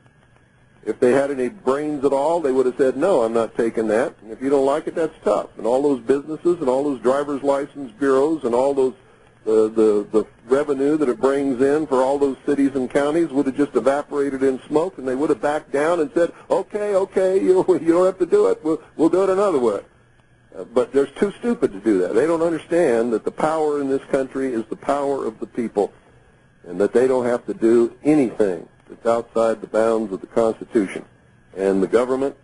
If they had any brains at all, they would have said, no, I'm not taking that. And if you don't like it, that's tough. And all those businesses and all those driver's license bureaus and all those the revenue that it brings in for all those cities and counties would have just evaporated in smoke, and they would have backed down and said, okay, you don't have to do it. We'll do it another way. But they're too stupid to do that. They don't understand that the power in this country is the power of the people, and that they don't have to do anything that's outside the bounds of the Constitution. And the government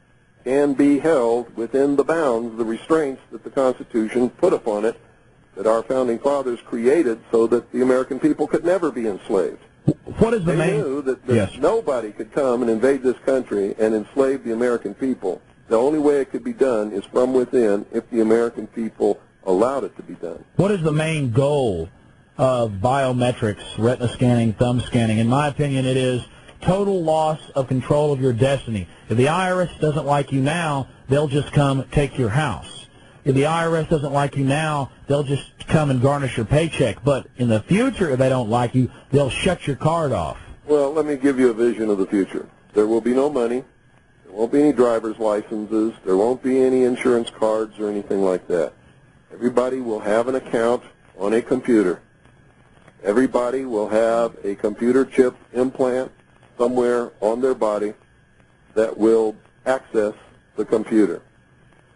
can be held within the bounds, the restraints that the Constitution put upon it, that our founding fathers created so that the American people could never be enslaved. What is the They knew that nobody could come and invade this country and enslave the American people. The only way it could be done is from within if the American people allowed it to be done. What is the main goal of biometrics, retina scanning, thumb scanning? In my opinion, it is total loss of control of your destiny. If the IRS doesn't like you now, they'll just come take your house. If the IRS doesn't like you now, they'll just come and garnish your paycheck. But in the future, if they don't like you, they'll shut your card off. Well, let me give you a vision of the future. There will be no money. There won't be any driver's licenses. There won't be any insurance cards or anything like that. Everybody will have an account on a computer. Everybody will have a computer chip implant somewhere on their body that will access the computer.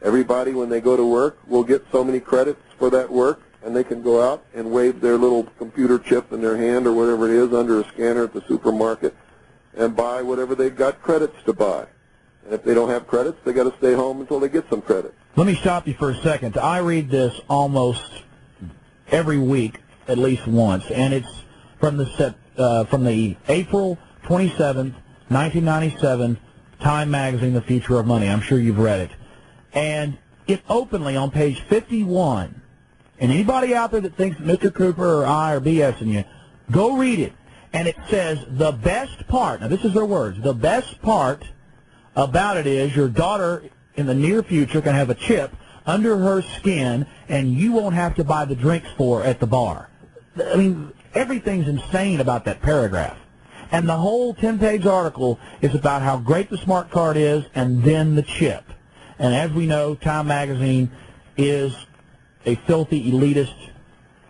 Everybody, when they go to work, will get so many credits for that work, and they can go out and wave their little computer chip in their hand or whatever it is under a scanner at the supermarket and buy whatever they've got credits to buy. And if they don't have credits, they got to stay home until they get some credits. Let me stop you for a second. I read this almost every week, at least once, and it's from the April 27th, 1997 Time Magazine, The Future of Money. I'm sure you've read it. And it openly on page 51, and anybody out there that thinks Mr. Cooper or I are BSing you, go read it. And it says the best part, now this is their words, the best part about it is your daughter in the near future can have a chip under her skin and you won't have to buy the drinks for her at the bar. I mean, everything's insane about that paragraph. And the whole 10-page article is about how great the smart card is and then the chip. And as we know, Time Magazine is a filthy, elitist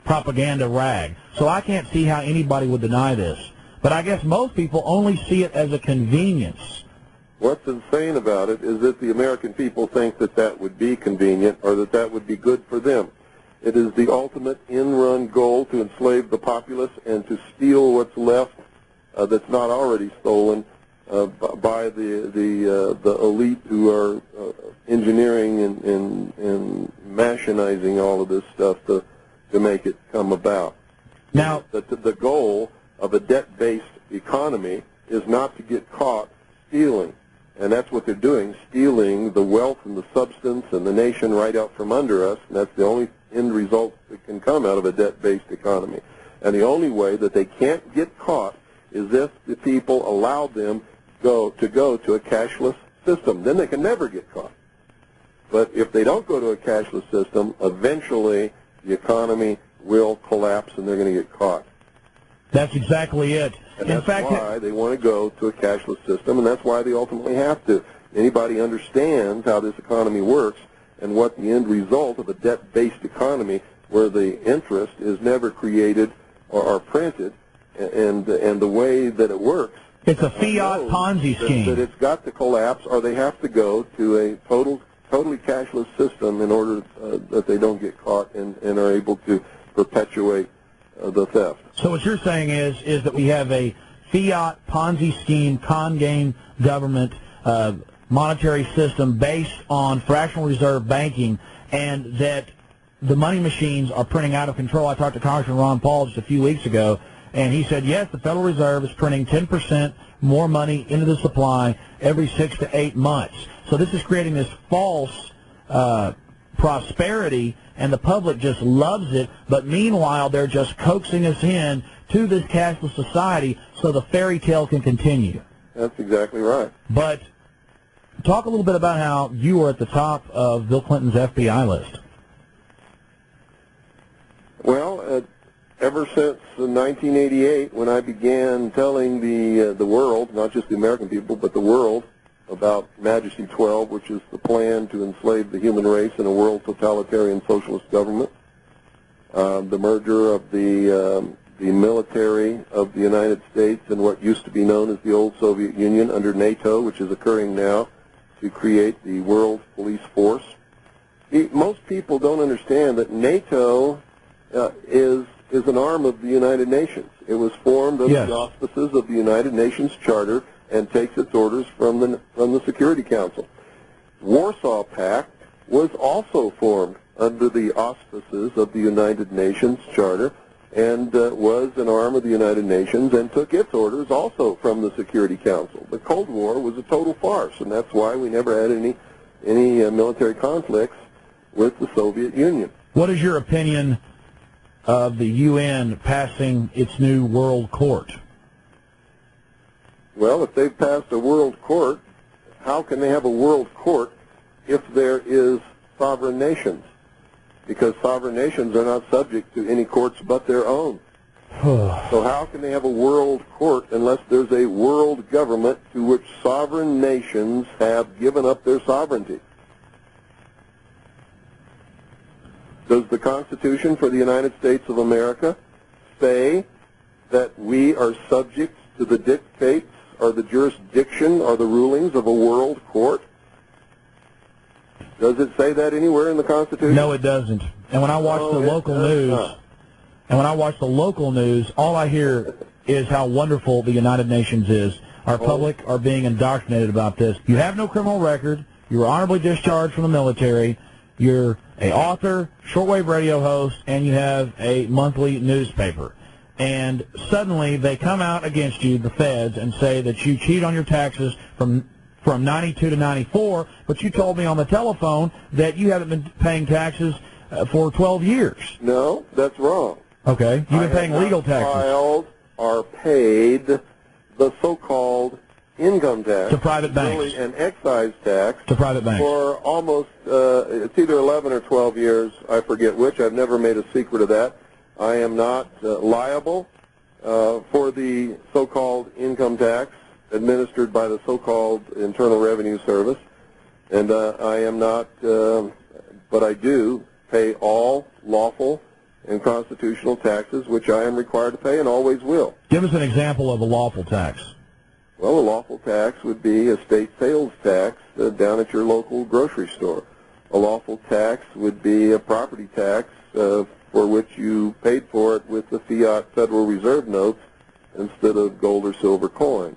propaganda rag. So I can't see how anybody would deny this. But I guess most people only see it as a convenience. What's insane about it is that the American people think that that would be convenient or that that would be good for them. It is the ultimate in-run goal to enslave the populace and to steal what's left that's not already stolen by the elite who are engineering and machinizing all of this stuff to make it come about. Now, the goal of a debt-based economy is not to get caught stealing, and that's what they're doing, stealing the wealth and the substance and the nation right out from under us, and that's the only end result that can come out of a debt-based economy. And the only way that they can't get caught is if the people allow them to go to a cashless system. Then they can never get caught. But if they don't go to a cashless system, eventually the economy will collapse and they're going to get caught. That's exactly it. And that's why they want to go to a cashless system, and that's why they ultimately have to. Anybody understands how this economy works and what the end result of a debt-based economy where the interest is never created or printed and the way that it works. It's a fiat Ponzi scheme. That it's got to collapse, or they have to go to a totally cashless system in order that they don't get caught and are able to perpetuate the theft. So what you're saying is that we have a fiat Ponzi scheme, con game government monetary system based on fractional reserve banking, and that the money machines are printing out of control. I talked to Congressman Ron Paul just a few weeks ago, and he said, yes, the Federal Reserve is printing 10% more money into the supply every 6 to 8 months. So this is creating this false prosperity, and the public just loves it. But meanwhile, they're just coaxing us in to this cashless society so the fairy tale can continue. That's exactly right. But talk a little bit about how you were at the top of Bill Clinton's FBI list. Well, ever since 1988, when I began telling the world, not just the American people, but the world, about Majesty 12, which is the plan to enslave the human race in a world totalitarian socialist government, the merger of the military of the United States and what used to be known as the old Soviet Union under NATO, which is occurring now, to create the world police force. Most people don't understand that NATO is an arm of the United Nations. It was formed under the auspices of the United Nations Charter and takes its orders from the Security Council. Warsaw Pact was also formed under the auspices of the United Nations Charter and was an arm of the United Nations and took its orders also from the Security Council. The Cold War was a total farce, and that's why we never had any military conflicts with the Soviet Union. What is your opinion of the UN passing its new World Court? Well, if they've passed a World Court, how can they have a World Court if there is sovereign nations? Because sovereign nations are not subject to any courts but their own. So how can they have a world court unless there's a world government to which sovereign nations have given up their sovereignty? Does the Constitution for the United States of America say that we are subject to the dictates or the jurisdiction or the rulings of a world court? Does it say that anywhere in the Constitution? No, it doesn't. And when I watch the local news, all I hear is how wonderful the United Nations is. Our public are being indoctrinated about this. You have no criminal record. You were honorably discharged from the military. You're an author, shortwave radio host, and you have a monthly newspaper. And suddenly they come out against you, the feds, and say that you cheat on your taxes from 92 to 94, but you told me on the telephone that you haven't been paying taxes for 12 years. No, that's wrong. Okay, you've been paying legal taxes. Filed or paid the so-called income tax to private banks, really an excise tax to private banks for almost it's either 11 or 12 years. I forget which. I've never made a secret of that. I am not liable for the so-called income tax administered by the so-called Internal Revenue Service, and I am not, but I do pay all lawful and constitutional taxes, which I am required to pay and always will. Give us an example of a lawful tax. Well, a lawful tax would be a state sales tax down at your local grocery store. A lawful tax would be a property tax for which you paid for it with the fiat Federal Reserve notes instead of gold or silver coin.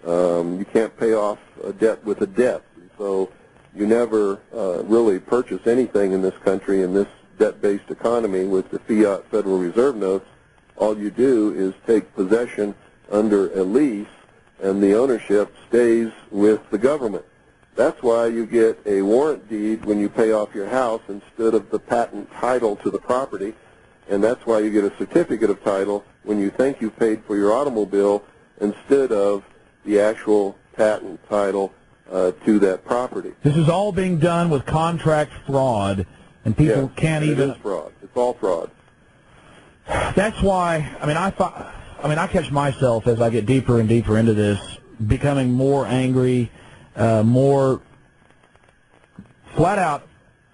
You can't pay off a debt with a debt, so you never really purchase anything in this country in this debt-based economy with the fiat Federal Reserve notes. All you do is take possession under a lease, and the ownership stays with the government. That's why you get a warrant deed when you pay off your house instead of the patent title to the property, and that's why you get a certificate of title when you think you paid for your automobile instead of the actual patent title to that property. This is all being done with contract fraud, and people can't even... It is fraud. It's all fraud. That's why, I catch myself as I get deeper and deeper into this, becoming more angry, more flat out.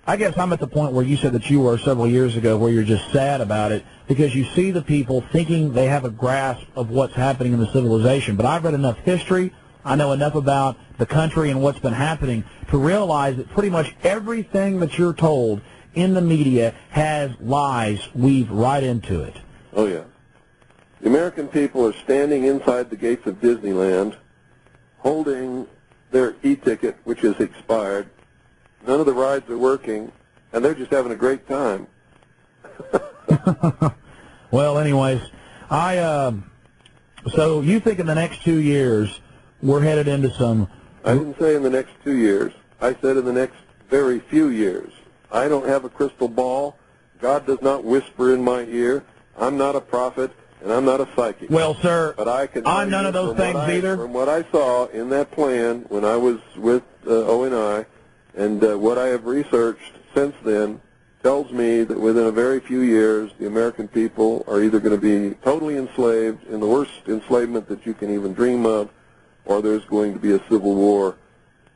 I guess I'm at the point where you said that you were several years ago, where you're just sad about it because you see the people thinking they have a grasp of what's happening in the civilization. But I've read enough history, I know enough about the country and what's been happening to realize that pretty much everything that you're told in the media has lies weaved right into it. Oh, yeah. The American people are standing inside the gates of Disneyland holding their e-ticket, which is expired. None of the rides are working, and they're just having a great time. Well, anyways, so you think in the next 2 years we're headed into some... I didn't say in the next 2 years. I said in the next very few years. I don't have a crystal ball. God does not whisper in my ear. I'm not a prophet, and I'm not a psychic. Well, sir, but I can I'm none of those things either. From what I saw in that plan when I was with ONI, and what I have researched since then, tells me that within a very few years, the American people are either going to be totally enslaved in the worst enslavement that you can even dream of, or there's going to be a civil war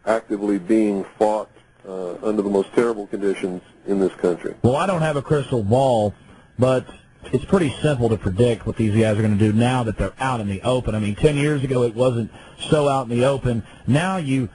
actively being fought under the most terrible conditions in this country. Well, I don't have a crystal ball, but it's pretty simple to predict what these guys are going to do now that they're out in the open. I mean, 10 years ago it wasn't so out in the open. Now you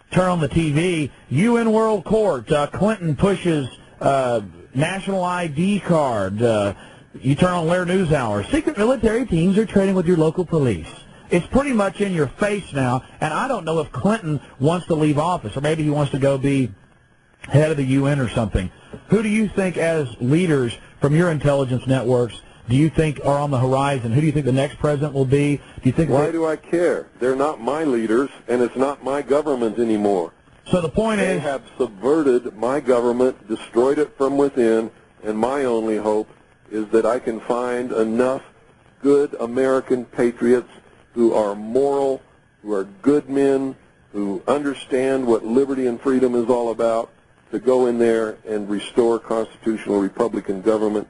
turn on the TV, UN World Court, Clinton pushes national ID card. You turn on Lair News Hour. Secret military teams are trading with your local police. It's pretty much in your face now, and I don't know if Clinton wants to leave office, or maybe he wants to go be head of the UN or something. Who do you think, as leaders from your intelligence networks, do you think are on the horizon? Who do you think the next president will be? Do you think? Why do I care? They're not my leaders, and it's not my government anymore. So the point is, they have subverted my government, destroyed it from within, and my only hope is that I can find enough good American patriots who are moral, who are good men, who understand what liberty and freedom is all about, to go in there and restore constitutional Republican government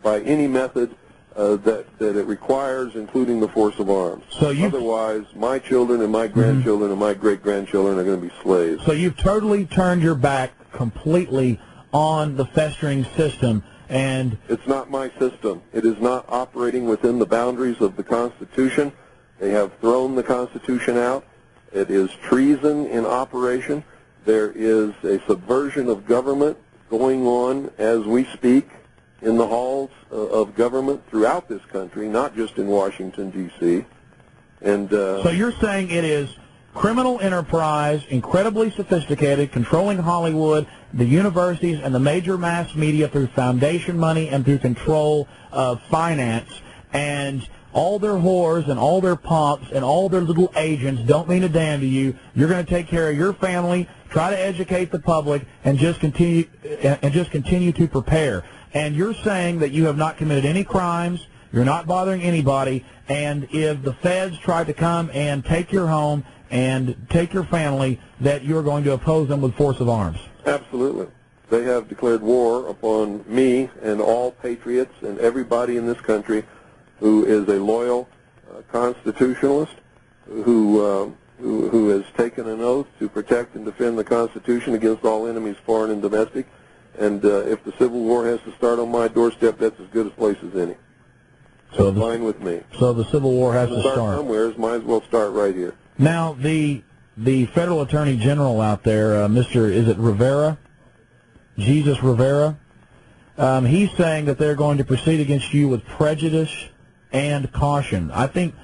by any method that it requires, including the force of arms. So otherwise, my children and my grandchildren and my great-grandchildren are going to be slaves. So you've totally turned your back completely on the festering system, and it's not my system. It is not operating within the boundaries of the Constitution. They have thrown the Constitution out. It is treason in operation. There is a subversion of government going on as we speak in the halls of government throughout this country, not just in Washington, D.C. And so you're saying it is criminal enterprise, incredibly sophisticated, controlling Hollywood, the universities, and the major mass media through foundation money and through control of finance, and all their whores and all their pomps and all their little agents don't mean a damn to you. You're going to take care of your family, try to educate the public, and just continue to prepare. And you're saying that you have not committed any crimes, you're not bothering anybody, and if the feds try to come and take your home and take your family, that you're going to oppose them with force of arms. Absolutely. They have declared war upon me and all patriots and everybody in this country who is a loyal constitutionalist, who has taken an oath to protect and defend the Constitution against all enemies, foreign and domestic. And if the Civil War has to start on my doorstep, that's as good a place as any. So fine with me. So the Civil War has to start somewhere. Might as well start right here. Now, the federal attorney general out there, is it Rivera? Jesus Rivera? He's saying that they're going to proceed against you with prejudice and caution. I think...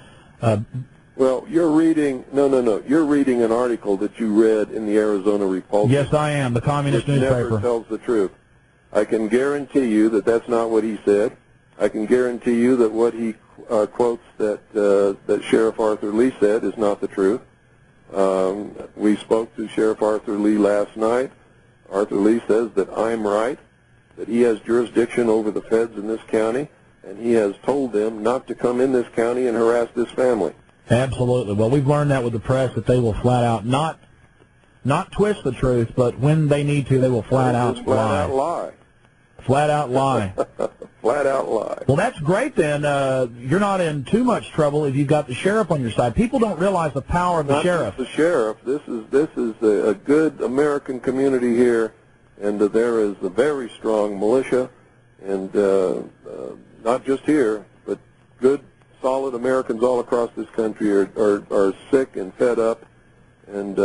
well, you're reading... No. You're reading an article that you read in the Arizona Republic. Yes, I am. The communist newspaper. Never tells the truth. I can guarantee you that that's not what he said. I can guarantee you that what he quotes that Sheriff Arthur Lee said is not the truth. We spoke to Sheriff Arthur Lee last night. Arthur Lee says that I'm right, that he has jurisdiction over the feds in this county, and he has told them not to come in this county and harass this family. Absolutely. Well, we've learned that with the press, that they will flat out not twist the truth, but when they need to, they will flat out lie. Flat out lie. Flat out lie. Well, that's great then. You're not in too much trouble if you've got the sheriff on your side. People don't realize the power of the sheriff. Not just the sheriff. This is a good American community here, and there is a very strong militia, and not just here, but good, solid Americans all across this country are sick and fed up, and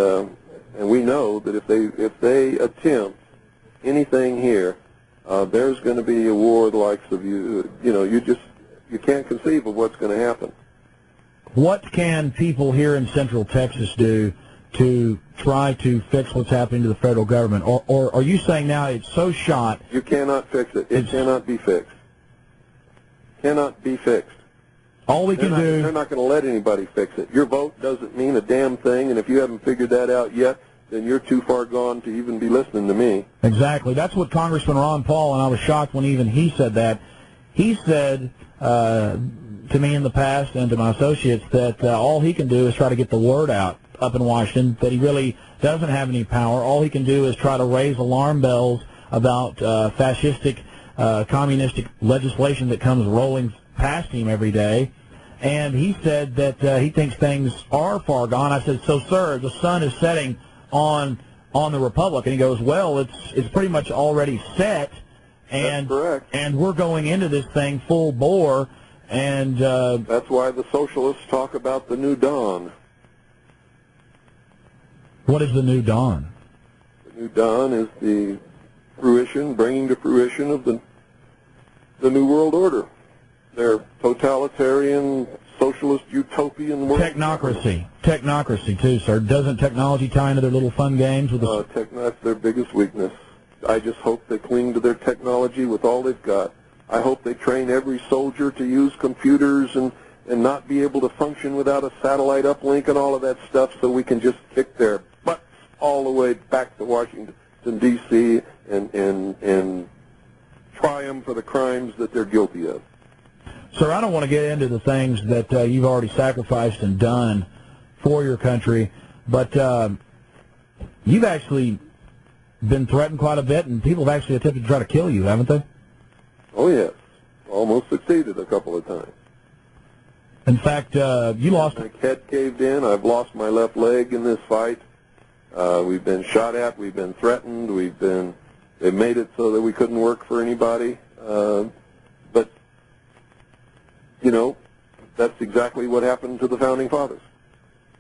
we know that if they attempt anything here, there's going to be a war the likes of you can't conceive of what's going to happen. What can people here in Central Texas do to try to fix what's happening to the federal government? Or are you saying now it's so shot? You cannot fix it. It cannot be fixed. Cannot be fixed. All we can do... They're not going to let anybody fix it. Your vote doesn't mean a damn thing, and if you haven't figured that out yet, then you're too far gone to even be listening to me. Exactly. That's what Congressman Ron Paul, and I was shocked when even he said that. He said to me in the past and to my associates that all he can do is try to get the word out up in Washington, that he really doesn't have any power. All he can do is try to raise alarm bells about fascistic, communistic legislation that comes rolling past him every day. And he said that he thinks things are far gone. I said, so, sir, the sun is setting on the Republic. And he goes, well, it's pretty much already set. And, that's correct. And we're going into this thing full bore. And that's why the socialists talk about the new dawn. What is the new dawn? The new dawn is the bringing to fruition of the new world order. Their totalitarian, socialist, utopian world. Technocracy too, sir. Doesn't technology tie into their little fun games with the... That's their biggest weakness. I just hope they cling to their technology with all they've got. I hope they train every soldier to use computers and not be able to function without a satellite uplink and all of that stuff, so we can just kick their butts all the way back to Washington, D.C. and try them for the crimes that they're guilty of. Sir, I don't want to get into the things that you've already sacrificed and done for your country, but you've actually been threatened quite a bit, and people have actually attempted to try to kill you, haven't they? Oh, yes. Almost succeeded a couple of times. In fact, you lost... My head caved in. I've lost my left leg in this fight. We've been shot at. We've been threatened. They made it so that we couldn't work for anybody. But, you know, that's exactly what happened to the Founding Fathers.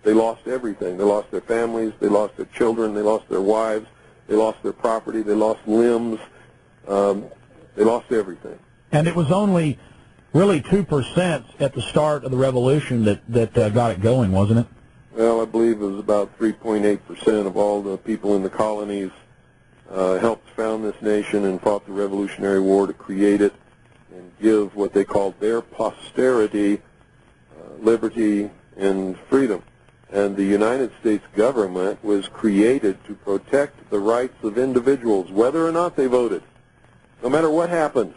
They lost everything. They lost their families. They lost their children. They lost their wives. They lost their property. They lost limbs. They lost everything. And it was only really 2% at the start of the revolution that got it going, wasn't it? Well, I believe it was about 3.8% of all the people in the colonies helped found this nation and fought the Revolutionary War to create it and give what they called their posterity liberty and freedom. And the United States government was created to protect the rights of individuals, whether or not they voted. No matter what happened,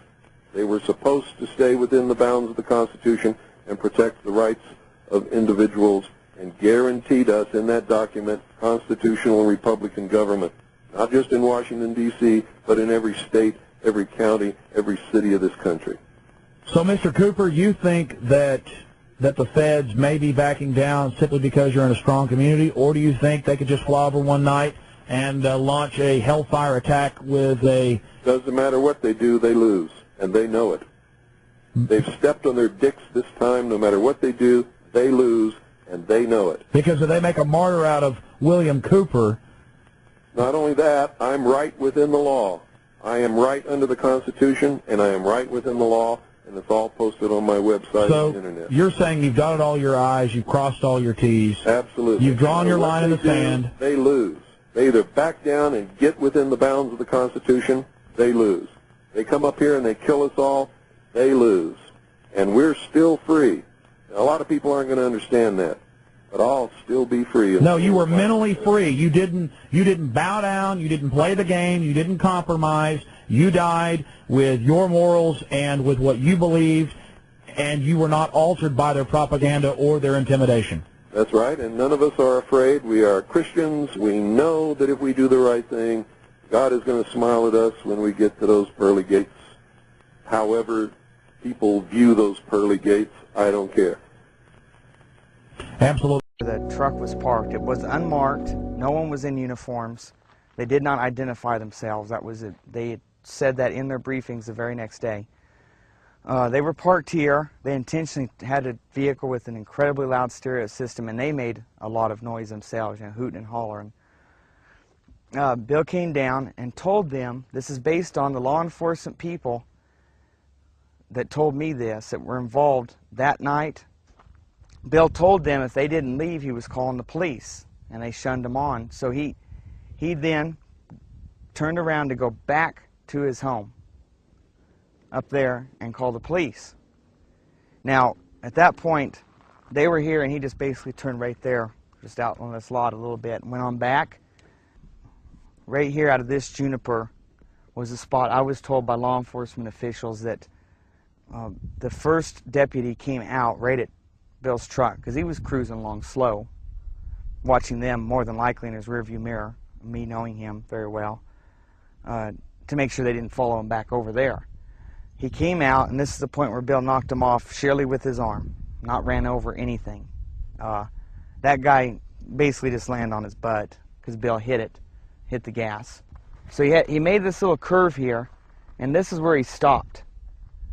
they were supposed to stay within the bounds of the Constitution and protect the rights of individuals, and guaranteed us in that document constitutional and Republican government, not just in Washington, D.C., but in every state, every county, every city of this country. So, Mr. Cooper, you think that the feds may be backing down simply because you're in a strong community, or do you think they could just fly over one night and launch a hellfire attack with a... Doesn't matter what they do, they lose, and they know it. They've stepped on their dicks this time. No matter what they do, they lose, and they know it. Because if they make a martyr out of William Cooper... Not only that, I'm right within the law. I am right under the Constitution, and I am right within the law, and it's all posted on my website so and the Internet. You're saying you've dotted all your I's, you've crossed all your T's. Absolutely. You've drawn your line in the sand. They lose. They either back down and get within the bounds of the Constitution, they lose. They come up here and they kill us all, they lose. And we're still free. Now, a lot of people aren't going to understand that, but I'll still be free. No, you were mentally free. You didn't bow down, you didn't play the game, you didn't compromise. You died with your morals and with what you believed, and you were not altered by their propaganda or their intimidation. That's right, and none of us are afraid. We are Christians. We know that if we do the right thing, God is going to smile at us when we get to those pearly gates. However people view those pearly gates, I don't care. Absolutely. The truck was parked. It was unmarked. No one was in uniforms. They did not identify themselves. That was it. They had said that in their briefings the very next day. They were parked here. They intentionally had a vehicle with an incredibly loud stereo system, and they made a lot of noise themselves, you know, hooting and hollering. Bill came down and told them, this is based on the law enforcement people that told me this, that were involved that night. Bill told them if they didn't leave, he was calling the police, and they shunned him on. So he then turned around to go back to his home up there and call the police. Now, at that point, they were here, and he just basically turned right there, just out on this lot a little bit, and went on back. Right here out of this juniper was a spot. I was told by law enforcement officials that the first deputy came out right at Bill's truck, because he was cruising along slow, watching them more than likely in his rearview mirror, me knowing him very well. to make sure they didn't follow him back over there. He came out, and this is the point where Bill knocked him off sheerly with his arm, not ran over anything. That guy basically just landed on his butt because Bill hit the gas. So he made this little curve here, and this is where he stopped.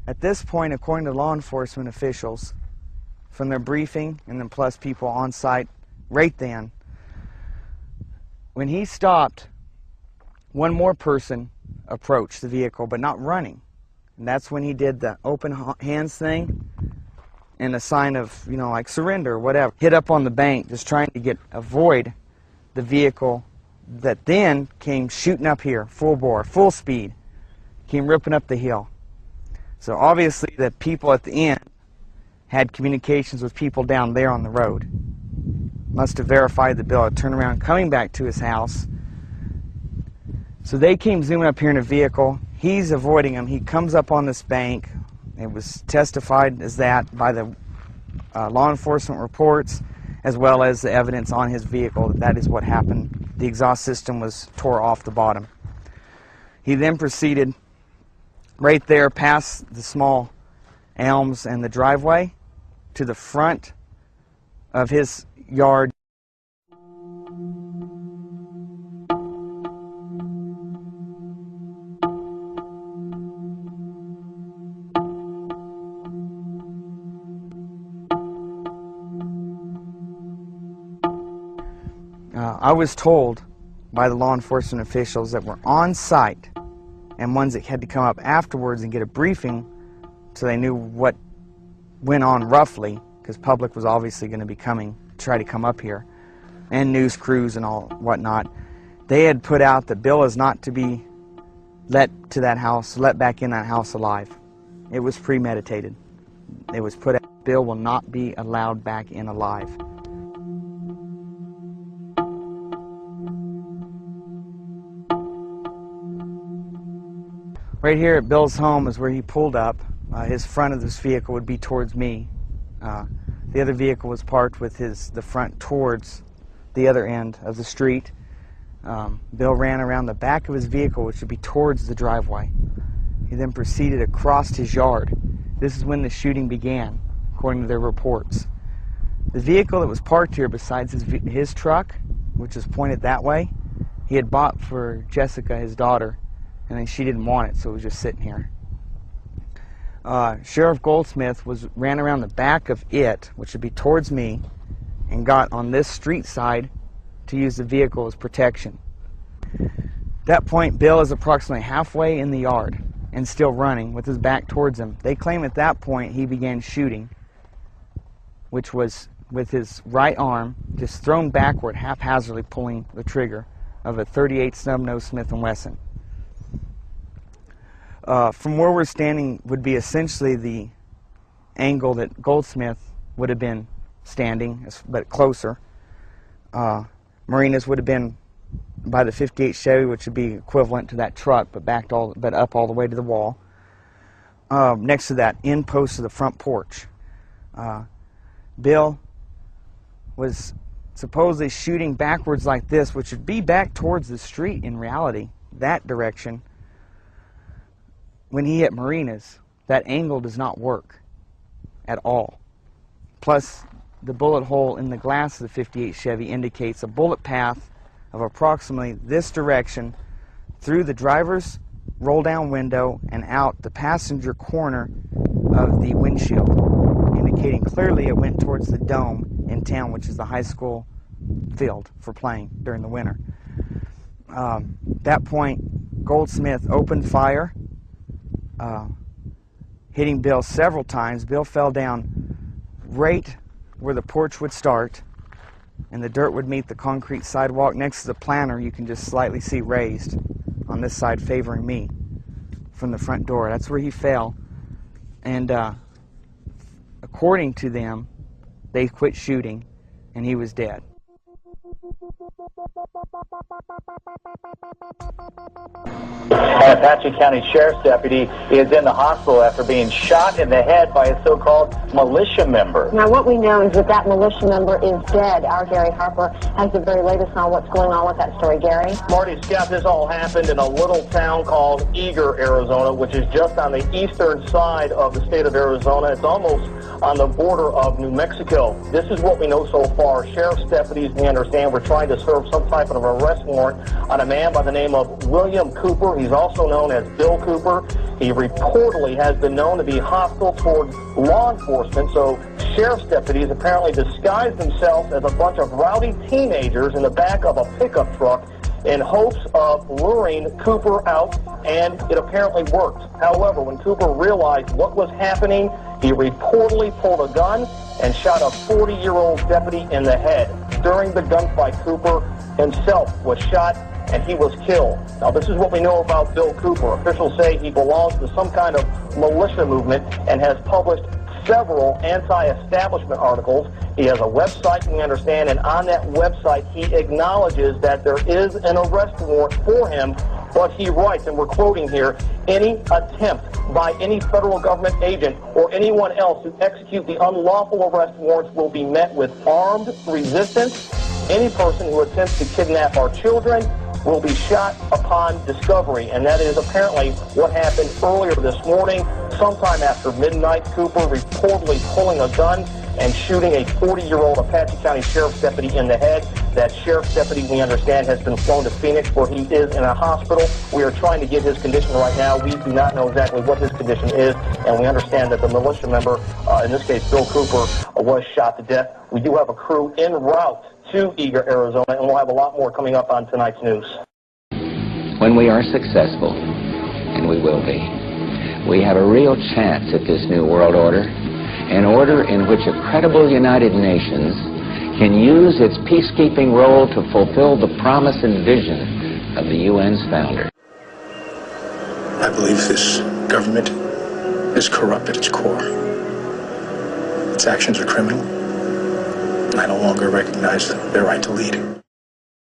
At this point, according to law enforcement officials, from their briefing, and then plus people on site right then, when he stopped, one more person approached the vehicle, but not running. And that's when he did the open hands thing and a sign of, you know, like surrender or whatever. Hit up on the bank just trying to avoid the vehicle that then came shooting up here, full bore, full speed, came ripping up the hill. So obviously the people at the end had communications with people down there on the road. Must have verified that Bill had turned around coming back to his house. So they came zooming up here in a vehicle. He's avoiding them. He comes up on this bank. It was testified as that by the law enforcement reports, as well as the evidence on his vehicle that is what happened. The exhaust system was tore off the bottom. He then proceeded right there past the small elms and the driveway to the front of his yard. I was told by the law enforcement officials that were on site and ones that had to come up afterwards and get a briefing so they knew what went on roughly, because public was obviously going to be coming to try to come up here, and news crews and all whatnot. They had put out that Bill is not to be let back in that house alive. It was premeditated. It was put out, Bill will not be allowed back in alive. Right here at Bill's home is where he pulled up. His front of this vehicle would be towards me. The other vehicle was parked with the front towards the other end of the street. Bill ran around the back of his vehicle, which would be towards the driveway. He then proceeded across his yard. This is when the shooting began, according to their reports. The vehicle that was parked here besides his truck, which was pointed that way, he had bought for Jessica, his daughter, and then she didn't want it, so it was just sitting here. Sheriff Goldsmith ran around the back of it, which would be towards me, and got on this street side to use the vehicle as protection. At that point, Bill is approximately halfway in the yard and still running with his back towards him. They claim at that point he began shooting, which was with his right arm just thrown backward, haphazardly pulling the trigger of a .38 snub-nose Smith & Wesson. From where we're standing would be essentially the angle that Goldsmith would have been standing, but closer. Marina's would have been by the 58 Chevy, which would be equivalent to that truck, but up all the way to the wall. Next to that end post of the front porch. Bill was supposedly shooting backwards like this, which would be back towards the street in reality, that direction. When he hit Marina's, that angle does not work at all. Plus, the bullet hole in the glass of the 58 Chevy indicates a bullet path of approximately this direction through the driver's roll-down window and out the passenger corner of the windshield, indicating clearly it went towards the dome in town, which is the high school field for playing during the winter. At that point, Goldsmith opened fire, hitting Bill several times. Bill fell down right where the porch would start and the dirt would meet the concrete sidewalk. Next to the planter, you can just slightly see raised on this side favoring me from the front door. That's where he fell. And according to them, they quit shooting and he was dead. An Apache County Sheriff's deputy is in the hospital after being shot in the head by a so-called militia member. Now, what we know is that that militia member is dead. Our Gary Harper has the very latest on what's going on with that story. Gary? Marty, Scott, this all happened in a little town called Eager, Arizona, which is just on the eastern side of the state of Arizona. It's almost on the border of New Mexico. This is what we know so far. Sheriff's deputies, we understand, were trying to serve some type of arrest warrant on a man by the name of William Cooper. He's also known as Bill Cooper. He reportedly has been known to be hostile toward law enforcement, so sheriff's deputies apparently disguised themselves as a bunch of rowdy teenagers in the back of a pickup truck in hopes of luring Cooper out, and it apparently worked. However, when Cooper realized what was happening, he reportedly pulled a gun and shot a 40-year-old deputy in the head. During the gunfight, Cooper himself was shot and he was killed. Now, this is what we know about Bill Cooper. Officials say he belongs to some kind of militia movement and has published several anti-establishment articles. He has a website, we understand, and on that website he acknowledges that there is an arrest warrant for him, but he writes, and we're quoting here, any attempt by any federal government agent or anyone else to execute the unlawful arrest warrants will be met with armed resistance. Any person who attempts to kidnap our children will be shot upon discovery, and that is apparently what happened earlier this morning. Sometime after midnight, Cooper reportedly pulling a gun and shooting a 40-year-old Apache County Sheriff's deputy in the head. That Sheriff's deputy, we understand, has been flown to Phoenix, where he is in a hospital. We are trying to get his condition right now. We do not know exactly what his condition is, and we understand that the militia member, in this case Bill Cooper, was shot to death. We do have a crew en route to Eager, Arizona, and we'll have a lot more coming up on tonight's news. When we are successful, and we will be, we have a real chance at this new world order, an order in which a credible United Nations can use its peacekeeping role to fulfill the promise and vision of the UN's founder. I believe this government is corrupt at its core. Its actions are criminal, and I no longer recognize their right to lead.